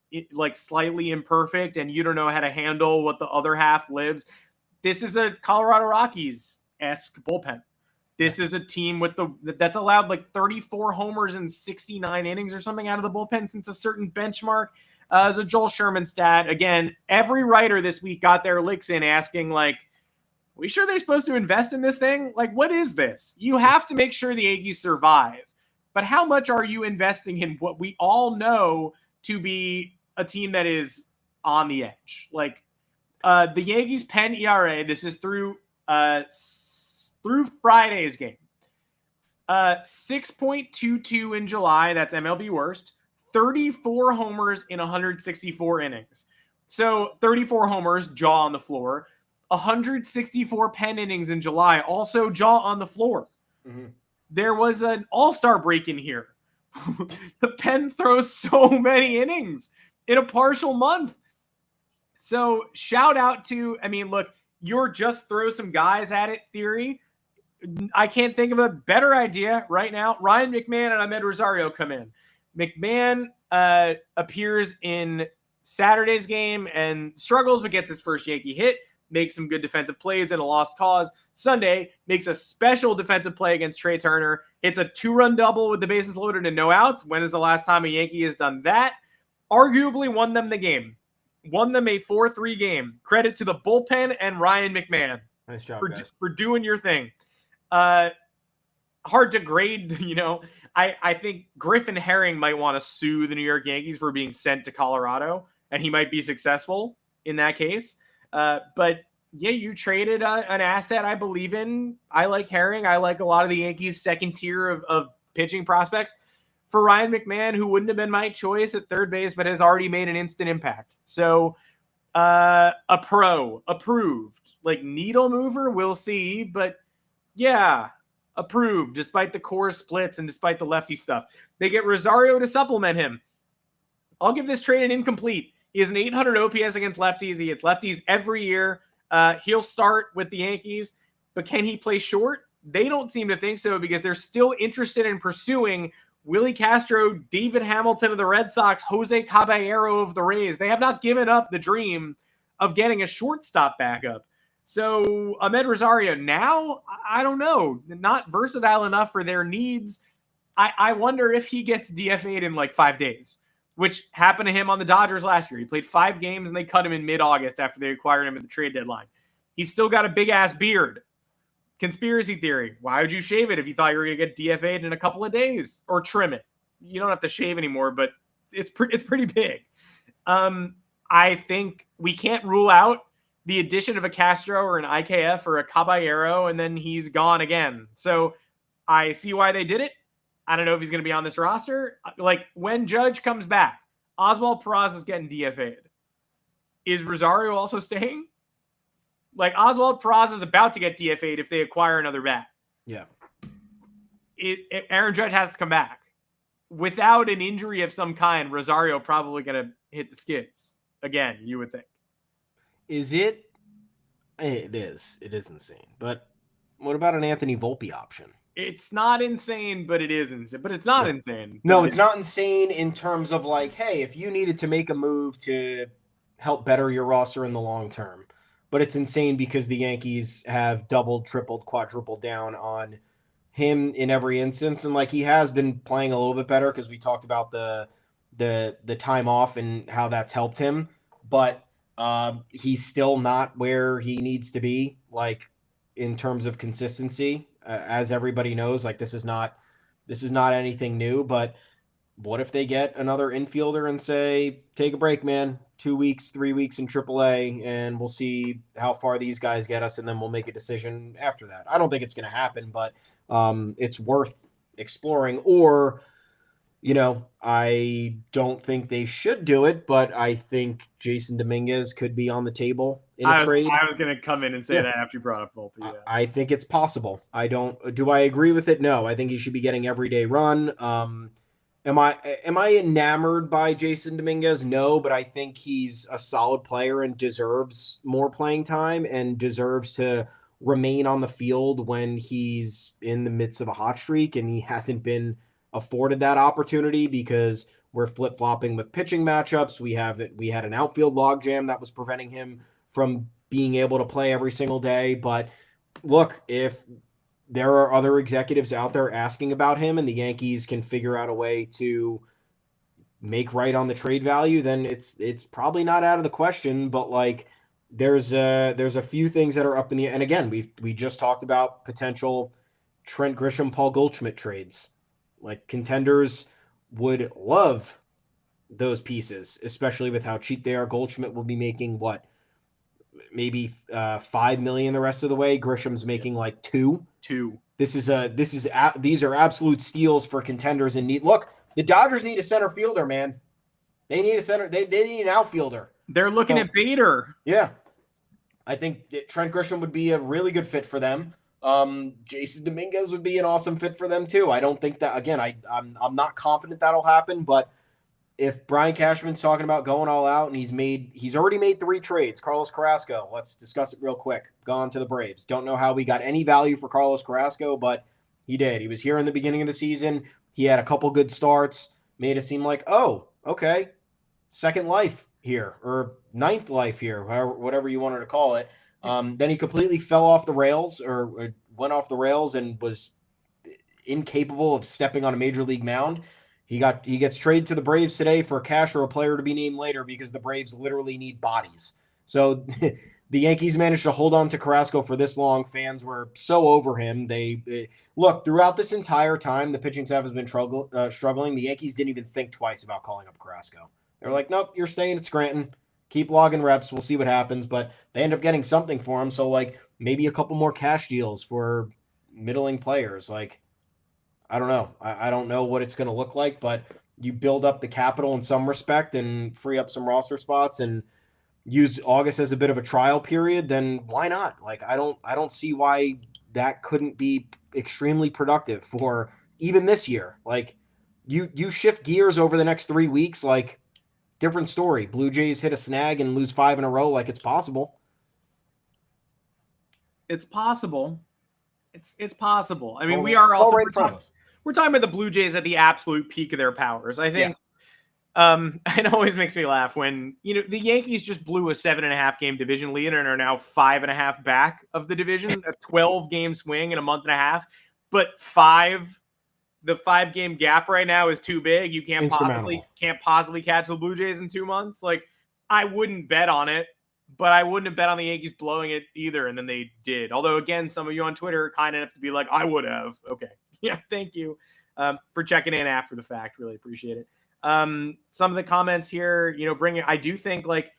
slightly imperfect and you don't know how to handle what the other half lives. This is a Colorado Rockies-esque bullpen. This is a team that's allowed 34 homers in 69 innings or something out of the bullpen since a certain benchmark. As a Joel Sherman stat. Again, every writer this week got their licks in asking, we sure they're supposed to invest in this thing? What is this? You have to make sure the Yankees survive. But how much are you investing in what we all know to be a team that is on the edge? The Yankees pen ERA, this is through Friday's game. 6.22 in July. That's MLB worst. 34 homers in 164 innings. So 34 homers, jaw on the floor. 164 pen innings in July, also jaw on the floor. Mm-hmm. There was an all-star break in here. The pen throws so many innings in a partial month. So shout out to, look, you're just throw some guys at it theory. I can't think of a better idea right now. Ryan McMahon and Amed Rosario come in. McMahon appears in Saturday's game and struggles, but gets his first Yankee hit, makes some good defensive plays in a lost cause. Sunday makes a special defensive play against Trey Turner. It's a 2-run double with the bases loaded and no outs. When is the last time a Yankee has done that? Arguably won them the game. Won them a 4-3 game. Credit to the bullpen and Ryan McMahon. Nice job, guys. For doing your thing. Hard to grade, I think Griffin Herring might want to sue the New York Yankees for being sent to Colorado, and he might be successful in that case. But yeah, you traded an asset I believe in. I like Herring. I like a lot of the Yankees' second tier of pitching prospects for Ryan McMahon, who wouldn't have been my choice at third base, but has already made an instant impact. So a pro, approved. Needle mover, we'll see. But yeah, approved, despite the core splits and despite the lefty stuff. They get Rosario to supplement him. I'll give this trade an incomplete. He has an 800 OPS against lefties. He hits lefties every year. He'll start with the Yankees, but can he play short? They don't seem to think so because they're still interested in pursuing Willie Castro, David Hamilton of the Red Sox, Jose Caballero of the Rays. They have not given up the dream of getting a shortstop backup. So Amed Rosario now, I don't know, not versatile enough for their needs. I wonder if he gets DFA'd in 5 days, which happened to him on the Dodgers last year. He played 5 games and they cut him in mid-August after they acquired him at the trade deadline. He's still got a big-ass beard. Conspiracy theory. Why would you shave it if you thought you were going to get DFA'd in a couple of days? Or trim it. You don't have to shave anymore, but it's pretty big. I think we can't rule out the addition of a Castro or an IKF or a Caballero, and then he's gone again. So I see why they did it. I don't know if he's going to be on this roster. Like, when Judge comes back, Oswald Peraza is getting DFA'd. Is Rosario also staying? Like, Oswald Peraza is about to get DFA'd if they acquire another bat. Yeah. Aaron Judge has to come back. Without an injury of some kind, Rosario probably going to hit the skids again, you would think. Is it? It is. It is insane. But what about an Anthony Volpe option? It's not insane, but it is insane. But it's not insane. No, it's not insane in terms of like, hey, if you needed to make a move to help better your roster in the long term. But it's insane because the Yankees have doubled, tripled, quadrupled down on him in every instance. And like, he has been playing a little bit better because we talked about the time off and how that's helped him. But he's still not where he needs to be, like, in terms of consistency. As everybody knows, like, this is not anything new. But what if they get another infielder and say, take a break, man, 2 weeks, 3 weeks in AAA, and we'll see how far these guys get us, and then we'll make a decision after that. I don't think it's going to happen, but it's worth exploring. Or, you know, I don't think they should do it, but I think Jason Dominguez could be on the table in a trade. I was going to come in and say that after you brought up Volpe. Yeah. I think it's possible. Do I agree with it? No, I think he should be getting everyday run. Am I enamored by Jason Dominguez? No, but I think he's a solid player and deserves more playing time and deserves to remain on the field when he's in the midst of a hot streak, and he hasn't been afforded that opportunity because we're flip-flopping with pitching matchups. We had an outfield logjam that was preventing him from being able to play every single day. But look, if there are other executives out there asking about him and the Yankees can figure out a way to make right on the trade value, then it's probably not out of the question. But like, there's a few things that are up in the, and again, we just talked about potential Trent Grisham, Paul Goldschmidt trades. Like, contenders would love those pieces, especially with how cheap they are. Goldschmidt will be making what, maybe $5 million the rest of the way. Grisham's making like $2 million. These are absolute steals for contenders in need. Look, the Dodgers need a center fielder, man. They need a center. They need an outfielder. They're looking at Bader. Yeah, I think that Trent Grisham would be a really good fit for them. Jason Dominguez would be an awesome fit for them too. I don't think that, again, I'm not confident that'll happen, but if Brian Cashman's talking about going all out and he's already made 3 trades, Carlos Carrasco, let's discuss it real quick. Gone to the Braves. Don't know how we got any value for Carlos Carrasco, but he did. He was here in the beginning of the season. He had a couple good starts, made it seem like, oh, okay, second life here or ninth life here, whatever you wanted to call it. Then he completely fell off the rails or went off the rails and was incapable of stepping on a major league mound. He gets traded to the Braves today for cash or a player to be named later because the Braves literally need bodies. So the Yankees managed to hold on to Carrasco for this long. Fans were so over him. They look, throughout this entire time, the pitching staff has been struggling. The Yankees didn't even think twice about calling up Carrasco. They're like, nope, you're staying at Scranton. Keep logging reps. We'll see what happens. But they end up getting something for him. So, like, maybe a couple more cash deals for middling players. Like, I don't know. I don't know what it's going to look like, but you build up the capital in some respect and free up some roster spots and use August as a bit of a trial period, then why not? Like, I don't see why that couldn't be extremely productive for even this year. Like, you shift gears over the next 3 weeks, like, different story. Blue Jays hit a snag and lose 5 in a row. Like, it's possible. It's possible. It's possible. I mean, we are also right in front of us. We're talking about the Blue Jays at the absolute peak of their powers. I think it always makes me laugh when, the Yankees just blew a 7.5 game division lead and are now 5.5 back of the division, a 12 game swing in a month and a half. But the 5 game gap right now is too big. You can't possibly catch the Blue Jays in 2 months. Like, I wouldn't bet on it, but I wouldn't have bet on the Yankees blowing it either. And then they did. Although, again, some of you on Twitter are kind enough to be like, I would have. Okay. Yeah. Thank you for checking in after the fact. Really appreciate it. Some of the comments here, I do think like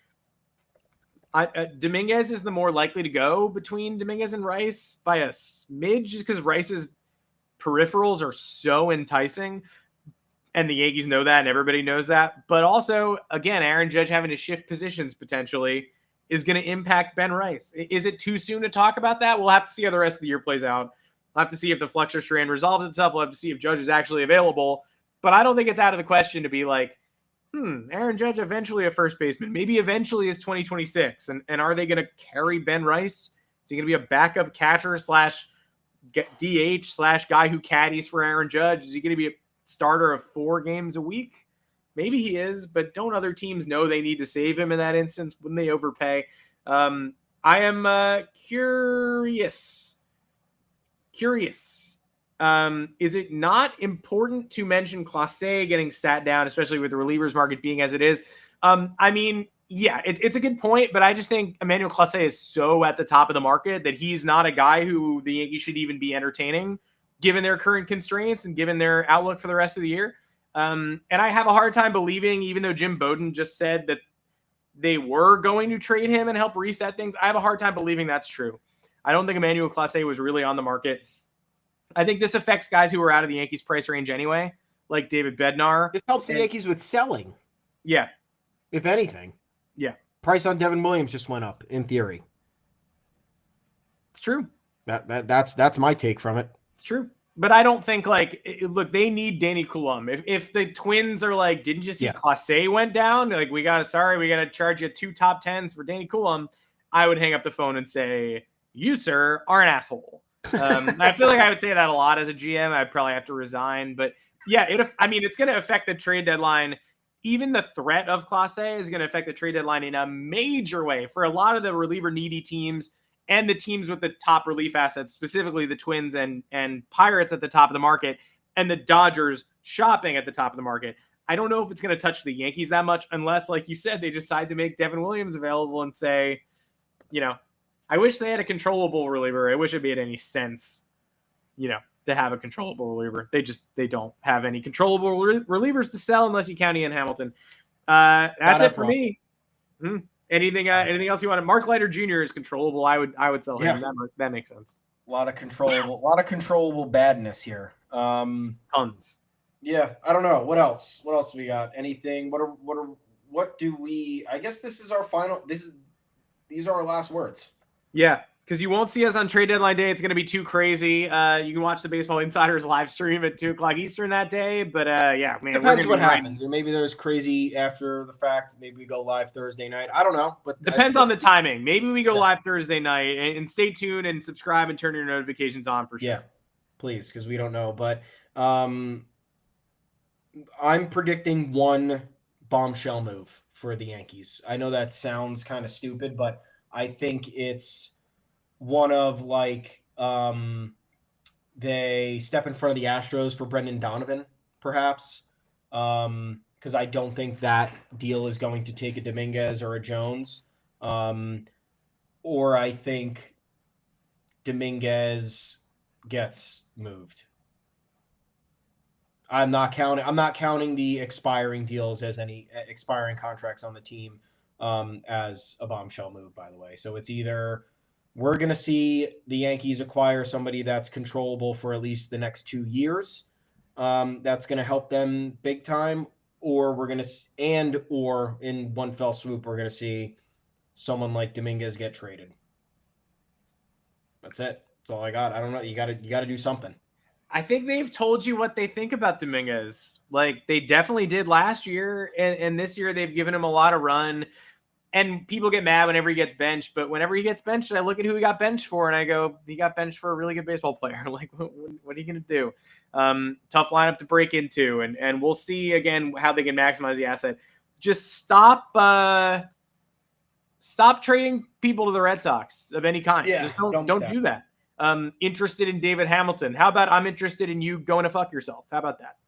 Dominguez is the more likely to go between Dominguez and Rice by a smidge, just because Rice's peripherals are so enticing. And the Yankees know that, and everybody knows that. But also, again, Aaron Judge having to shift positions potentially is going to impact Ben Rice. Is it too soon to talk about that? We'll have to see how the rest of the year plays out. We'll have to see if the flexor strand resolves itself. We'll have to see if Judge is actually available. But I don't think it's out of the question to be like, Aaron Judge eventually a first baseman. Maybe eventually is 2026. And are they going to carry Ben Rice? Is he going to be a backup catcher / DH / guy who caddies for Aaron Judge? Is he going to be a starter of 4 games a week? Maybe he is, but don't other teams know they need to save him in that instance when they overpay? I am curious. Is it not important to mention Clase getting sat down, especially with the relievers market being as it is? Yeah, it's a good point, but I just think Emmanuel Clase is so at the top of the market that he's not a guy who the Yankees should even be entertaining, given their current constraints and given their outlook for the rest of the year. And I have a hard time believing, even though Jim Bowden just said that they were going to trade him and help reset things, I have a hard time believing that's true. I don't think Emmanuel Clase was really on the market. I think this affects guys who are out of the Yankees price range anyway, like David Bednar. This helps the Yankees with selling. Yeah. If anything. Yeah. Price on Devin Williams just went up, in theory. It's true. That's my take from it. It's true. But I don't think, look, they need Danny Coulomb. If the Twins are like, didn't you see Clase went down? Like, we got to charge you 2 top 10s for Danny Coulomb. I would hang up the phone and say, you, sir, are an asshole. I feel like I would say that a lot as a GM. I'd probably have to resign. But yeah, it's going to affect the trade deadline. Even the threat of Clase is going to affect the trade deadline in a major way for a lot of the reliever needy teams and the teams with the top relief assets, specifically the Twins and Pirates at the top of the market and the Dodgers shopping at the top of the market. I don't know if it's going to touch the Yankees that much unless, like you said, they decide to make Devin Williams available and say, I wish they had a controllable reliever. I wish it made any sense, to have a controllable reliever. They don't have any controllable relievers to sell unless you count Ian Hamilton. That's it for me. Anything else you want? Mark Leiter Jr. is controllable. I would sell him. That makes sense. A lot of controllable badness here. Tons. Yeah, I don't know. What else? What else we got? Anything? What do we? I guess this is our final. These are our last words. Yeah, because you won't see us on trade deadline day. It's going to be too crazy. You can watch the Baseball Insiders live stream at 2:00 Eastern that day. But yeah, man, depends what happens. Or maybe there's crazy after the fact. Maybe we go live Thursday night. I don't know, but depends on the timing. Maybe we go live Thursday night. And stay tuned and subscribe and turn your notifications on for sure. Yeah, please, because we don't know. But I'm predicting one bombshell move for the Yankees. I know that sounds kind of stupid, but I think it's one of they step in front of the Astros for Brendan Donovan, perhaps, because I don't think that deal is going to take a Dominguez or a Jones, or I think Dominguez gets moved. I'm not counting the expiring deals as any expiring contracts on the team as a bombshell move, by the way. So it's either we're going to see the Yankees acquire somebody that's controllable for at least the next 2 years. That's going to help them big time, or or in one fell swoop, we're going to see someone like Dominguez get traded. That's it. That's all I got. I don't know. You got to do something. I think they've told you what they think about Dominguez. Like they definitely did last year, and this year they've given him a lot of run. And people get mad whenever he gets benched, but whenever he gets benched, I look at who he got benched for, and I go, he got benched for a really good baseball player. Like, what are you going to do? Tough lineup to break into, and we'll see again how they can maximize the asset. Just stop trading people to the Red Sox of any kind. Yeah, just don't do that. Interested in David Hamilton. How about I'm interested in you going to fuck yourself? How about that?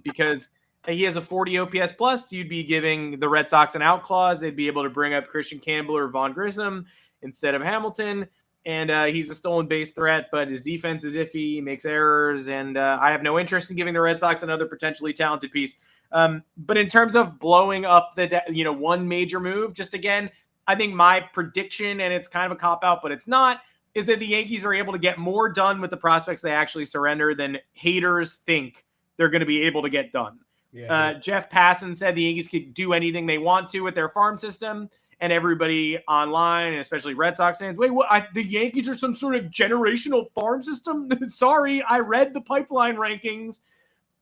Because he has a 40 OPS plus. You'd be giving the Red Sox an out clause. They'd be able to bring up Christian Campbell or Vaughn Grissom instead of Hamilton. And he's a stolen base threat, but his defense is iffy. He makes errors. And I have no interest in giving the Red Sox another potentially talented piece. But in terms of blowing up one major move, just again, I think my prediction, and it's kind of a cop-out, but it's not, is that the Yankees are able to get more done with the prospects they actually surrender than haters think they're going to be able to get done. Yeah. Jeff Passan said the Yankees could do anything they want to with their farm system, and everybody online, and especially Red Sox fans, wait, what? The Yankees are some sort of generational farm system? Sorry, I read the pipeline rankings.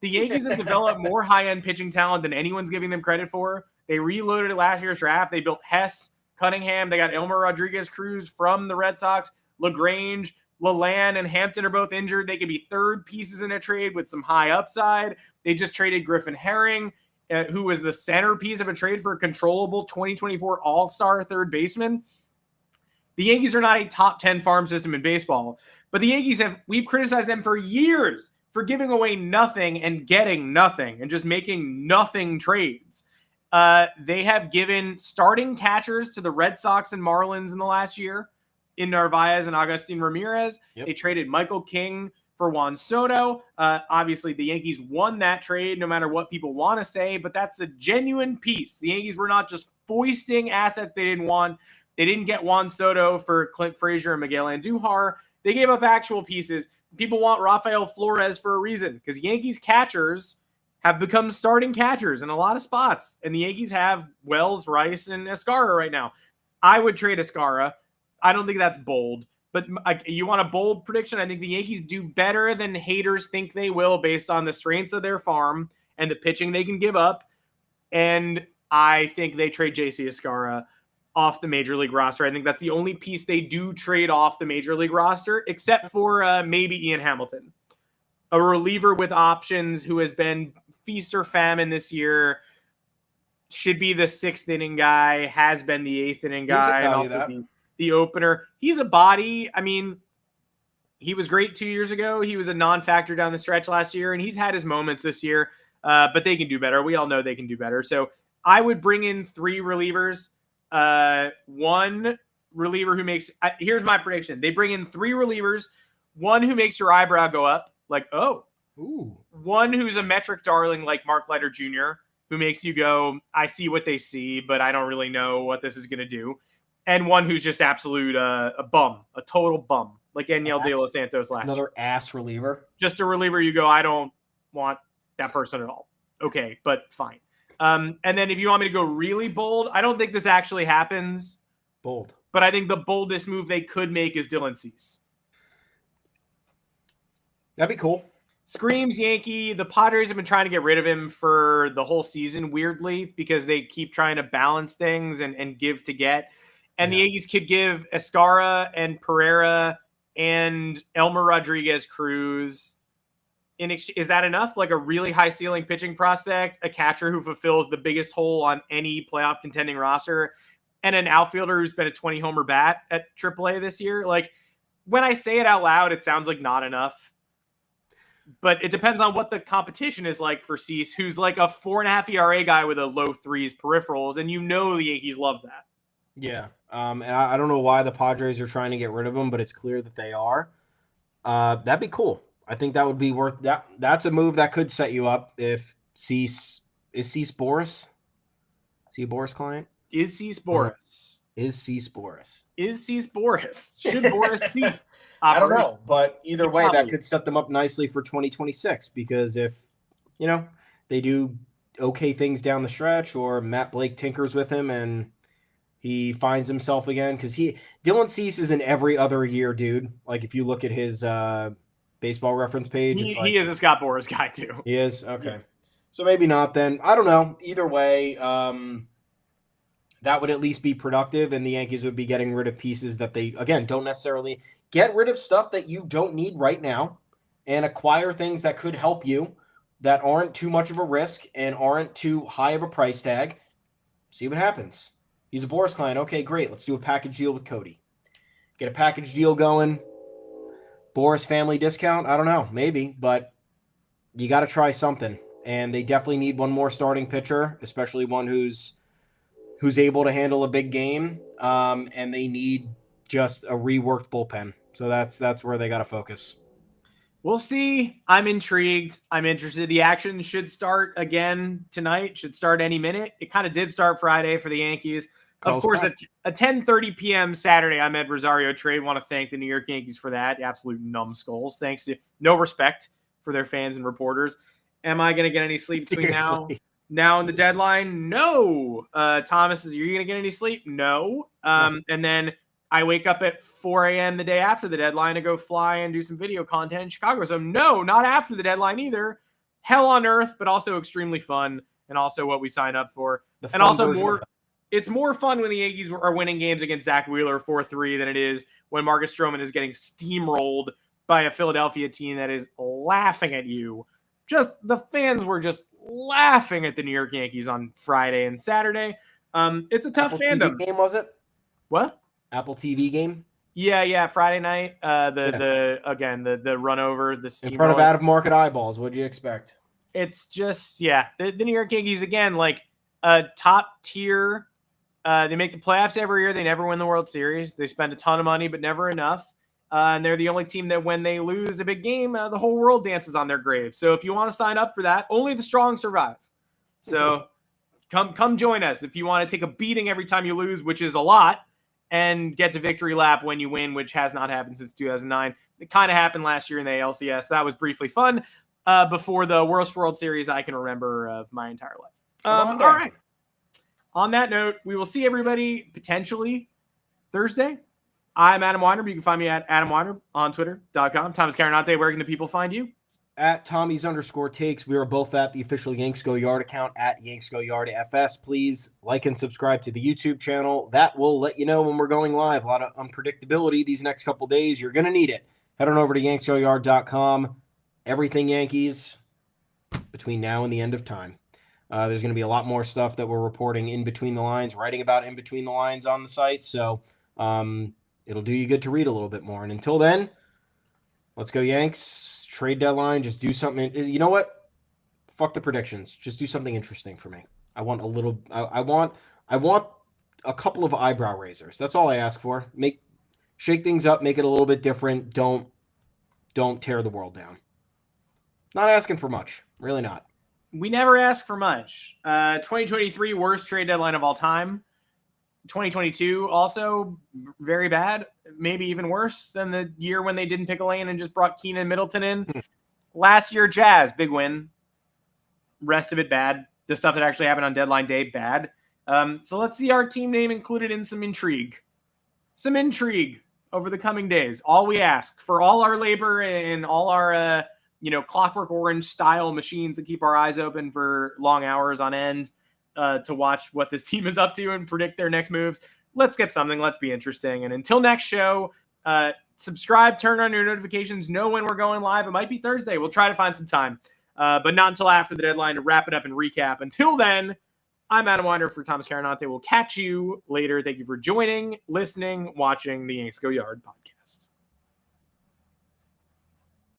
The Yankees have developed more high-end pitching talent than anyone's giving them credit for. They reloaded at last year's draft. They built Hess, Cunningham. They got Elmer Rodriguez Cruz from the Red Sox. LaGrange, Leland, and Hampton are both injured. They could be third pieces in a trade with some high upside. They just traded Griffin Herring, who was the centerpiece of a trade for a controllable 2024 All-Star third baseman. The Yankees are not a top 10 farm system in baseball, but the Yankees we've criticized them for years for giving away nothing and getting nothing and just making nothing trades. They have given starting catchers to the Red Sox and Marlins in the last year in Narvaez and Agustin Ramirez. Yep. They traded Michael King for Juan Soto. Obviously, the Yankees won that trade no matter what people want to say, but that's a genuine piece. The Yankees were not just foisting assets they didn't want. They didn't get Juan Soto for Clint Frazier and Miguel Andujar. They gave up actual pieces. People want Rafael Flores for a reason because Yankees catchers have become starting catchers in a lot of spots, and the Yankees have Wells, Rice, and Escarra right now. I would trade Escarra. I don't think that's bold, but you want a bold prediction? I think the Yankees do better than haters think they will based on the strengths of their farm and the pitching they can give up, and I think they trade JC Escarra off the Major League roster. I think that's the only piece they do trade off the Major League roster, except for maybe Ian Hamilton, a reliever with options who has been feast or famine this year, should be the sixth inning guy, has been the eighth inning guy, and also the opener. He's a body. I mean, he was great 2 years ago. He was a non-factor down the stretch last year, and he's had his moments this year, but they can do better. We all know they can do better. So I would bring in three relievers. One reliever who makes here's my prediction. They bring in three relievers, one who makes your eyebrow go up, like, oh, ooh. One who's a metric darling like Mark Leiter Jr., who makes you go, I see what they see, but I don't really know what this is going to do. And one who's just absolute a bum, a total bum, like Daniel De Los Santos last year. Another ass reliever. Just a reliever you go, I don't want that person at all. Okay, but fine. And then if you want me to go really bold, I don't think this actually happens. Bold. But I think the boldest move they could make is Dylan Cease. That'd be cool. Screams Yankee. The Padres have been trying to get rid of him for the whole season, weirdly, because they keep trying to balance things and give to get. And the Yankees could give Escarra and Pereira and Elmer Rodriguez Cruz. Is that enough? Like a really high ceiling pitching prospect, a catcher who fulfills the biggest hole on any playoff contending roster, and an outfielder who's been a 20 homer bat at AAA this year. Like, when I say it out loud, it sounds like not enough. But it depends on what the competition is like for Cease, who's like a 4.5 ERA guy with a low threes peripherals, and you know the Yankees love that. Yeah. And I don't know why the Padres are trying to get rid of him, but it's clear that they are. That'd be cool. I think that would be worth that. That's a move that could set you up if Cease Boris? Is he a Boris client? Is Cease Boris? Is Cease Boris? Is Cease Boris? Should Boris cease? I don't know, but either way, that could set them up nicely for 2026 because if, they do okay things down the stretch or Matt Blake tinkers with him and he finds himself again because Dylan Cease is an every other year dude. Like if you look at his baseball reference page, he is a Scott Boras guy too. He is? Okay. Yeah. So maybe not then. I don't know. Either way, that would at least be productive, and the Yankees would be getting rid of pieces that they, again, don't necessarily get rid of stuff that you don't need right now and acquire things that could help you that aren't too much of a risk and aren't too high of a price tag. See what happens. He's a Boris client. Okay, great. Let's do a package deal with Cody. Get a package deal going. Boris family discount? I don't know. Maybe, but you got to try something. And they definitely need one more starting pitcher, especially one who's able to handle a big game. And they need just a reworked bullpen. So that's where they got to focus. We'll see. I'm intrigued. I'm interested. The action should start again tonight, should start any minute. It kind of did start Friday for the Yankees. Of course, a 10:30 p.m. Saturday Amed Rosario trade. Want to thank the New York Yankees for that. Absolute numbskulls. Thanks to no respect for their fans and reporters. Am I going to get any sleep between now and the deadline? No. Thomas, are you going to get any sleep? No. And then I wake up at 4 a.m. the day after the deadline to go fly and do some video content in Chicago. So no, not after the deadline either. Hell on earth, but also extremely fun, and also what we signed up for. And also it's more fun when the Yankees are winning games against Zach Wheeler 4-3 than it is when Marcus Strowman is getting steamrolled by a Philadelphia team that is laughing at you. Just the fans were just laughing at the New York Yankees on Friday and Saturday. It's a tough fandom. TV game, was it? What? Apple TV game? Yeah. Friday night. The run over, the steamroll. In front of out-of-market eyeballs. What'd you expect? It's just, the New York Yankees, again, like a top tier. They make the playoffs every year. They never win the World Series. They spend a ton of money, but never enough. And they're the only team that when they lose a big game, the whole world dances on their grave. So if you want to sign up for that, only the strong survive. So come join us if you want to take a beating every time you lose, which is a lot, and get to victory lap when you win, which has not happened since 2009. It kind of happened last year in the ALCS. That was briefly fun before the worst World Series I can remember of my entire life. All right. On that note, we will see everybody potentially Thursday. I'm Adam Weinrib. You can find me at Adam Weinrib on Twitter.com. Thomas Carannante, where can the people find you? At Tommy's_takes. We are both at the official Yanks Go Yard account at Yanks Go Yard FS. Please like and subscribe to the YouTube channel. That will let you know when we're going live. A lot of unpredictability these next couple days. You're going to need it. Head on over to yanksgoyard.com. Everything Yankees between now and the end of time. There's going to be a lot more stuff that we're reporting in between the lines, writing about in between the lines on the site. So it'll do you good to read a little bit more. And until then, let's go Yanks. Trade deadline. Just do something. You know what? Fuck the predictions. Just do something interesting for me. I want a little. I want a couple of eyebrow raisers. That's all I ask for. Shake things up. Make it a little bit different. Don't tear the world down. Not asking for much. Really not. We never ask for much. 2023 worst trade deadline of all time. 2022 also very bad, maybe even worse than the year when they didn't pick a lane and just brought Keenan Middleton in. Last year, Jazz, big win. Rest of it bad. The stuff that actually happened on deadline day, bad. So let's see our team name included in some intrigue. Some intrigue over the coming days. All we ask for all our labor and all our Clockwork Orange style machines that keep our eyes open for long hours on end. To watch what this team is up to and predict their next moves. Let's get something. Let's be interesting. And until next show, subscribe, turn on your notifications, know when we're going live. It might be Thursday. We'll try to find some time, but not until after the deadline to wrap it up and recap. Until then, I'm Adam Weinrib for Thomas Carannante. We'll catch you later. Thank you for joining, listening, watching the Yanks Go Yard podcast.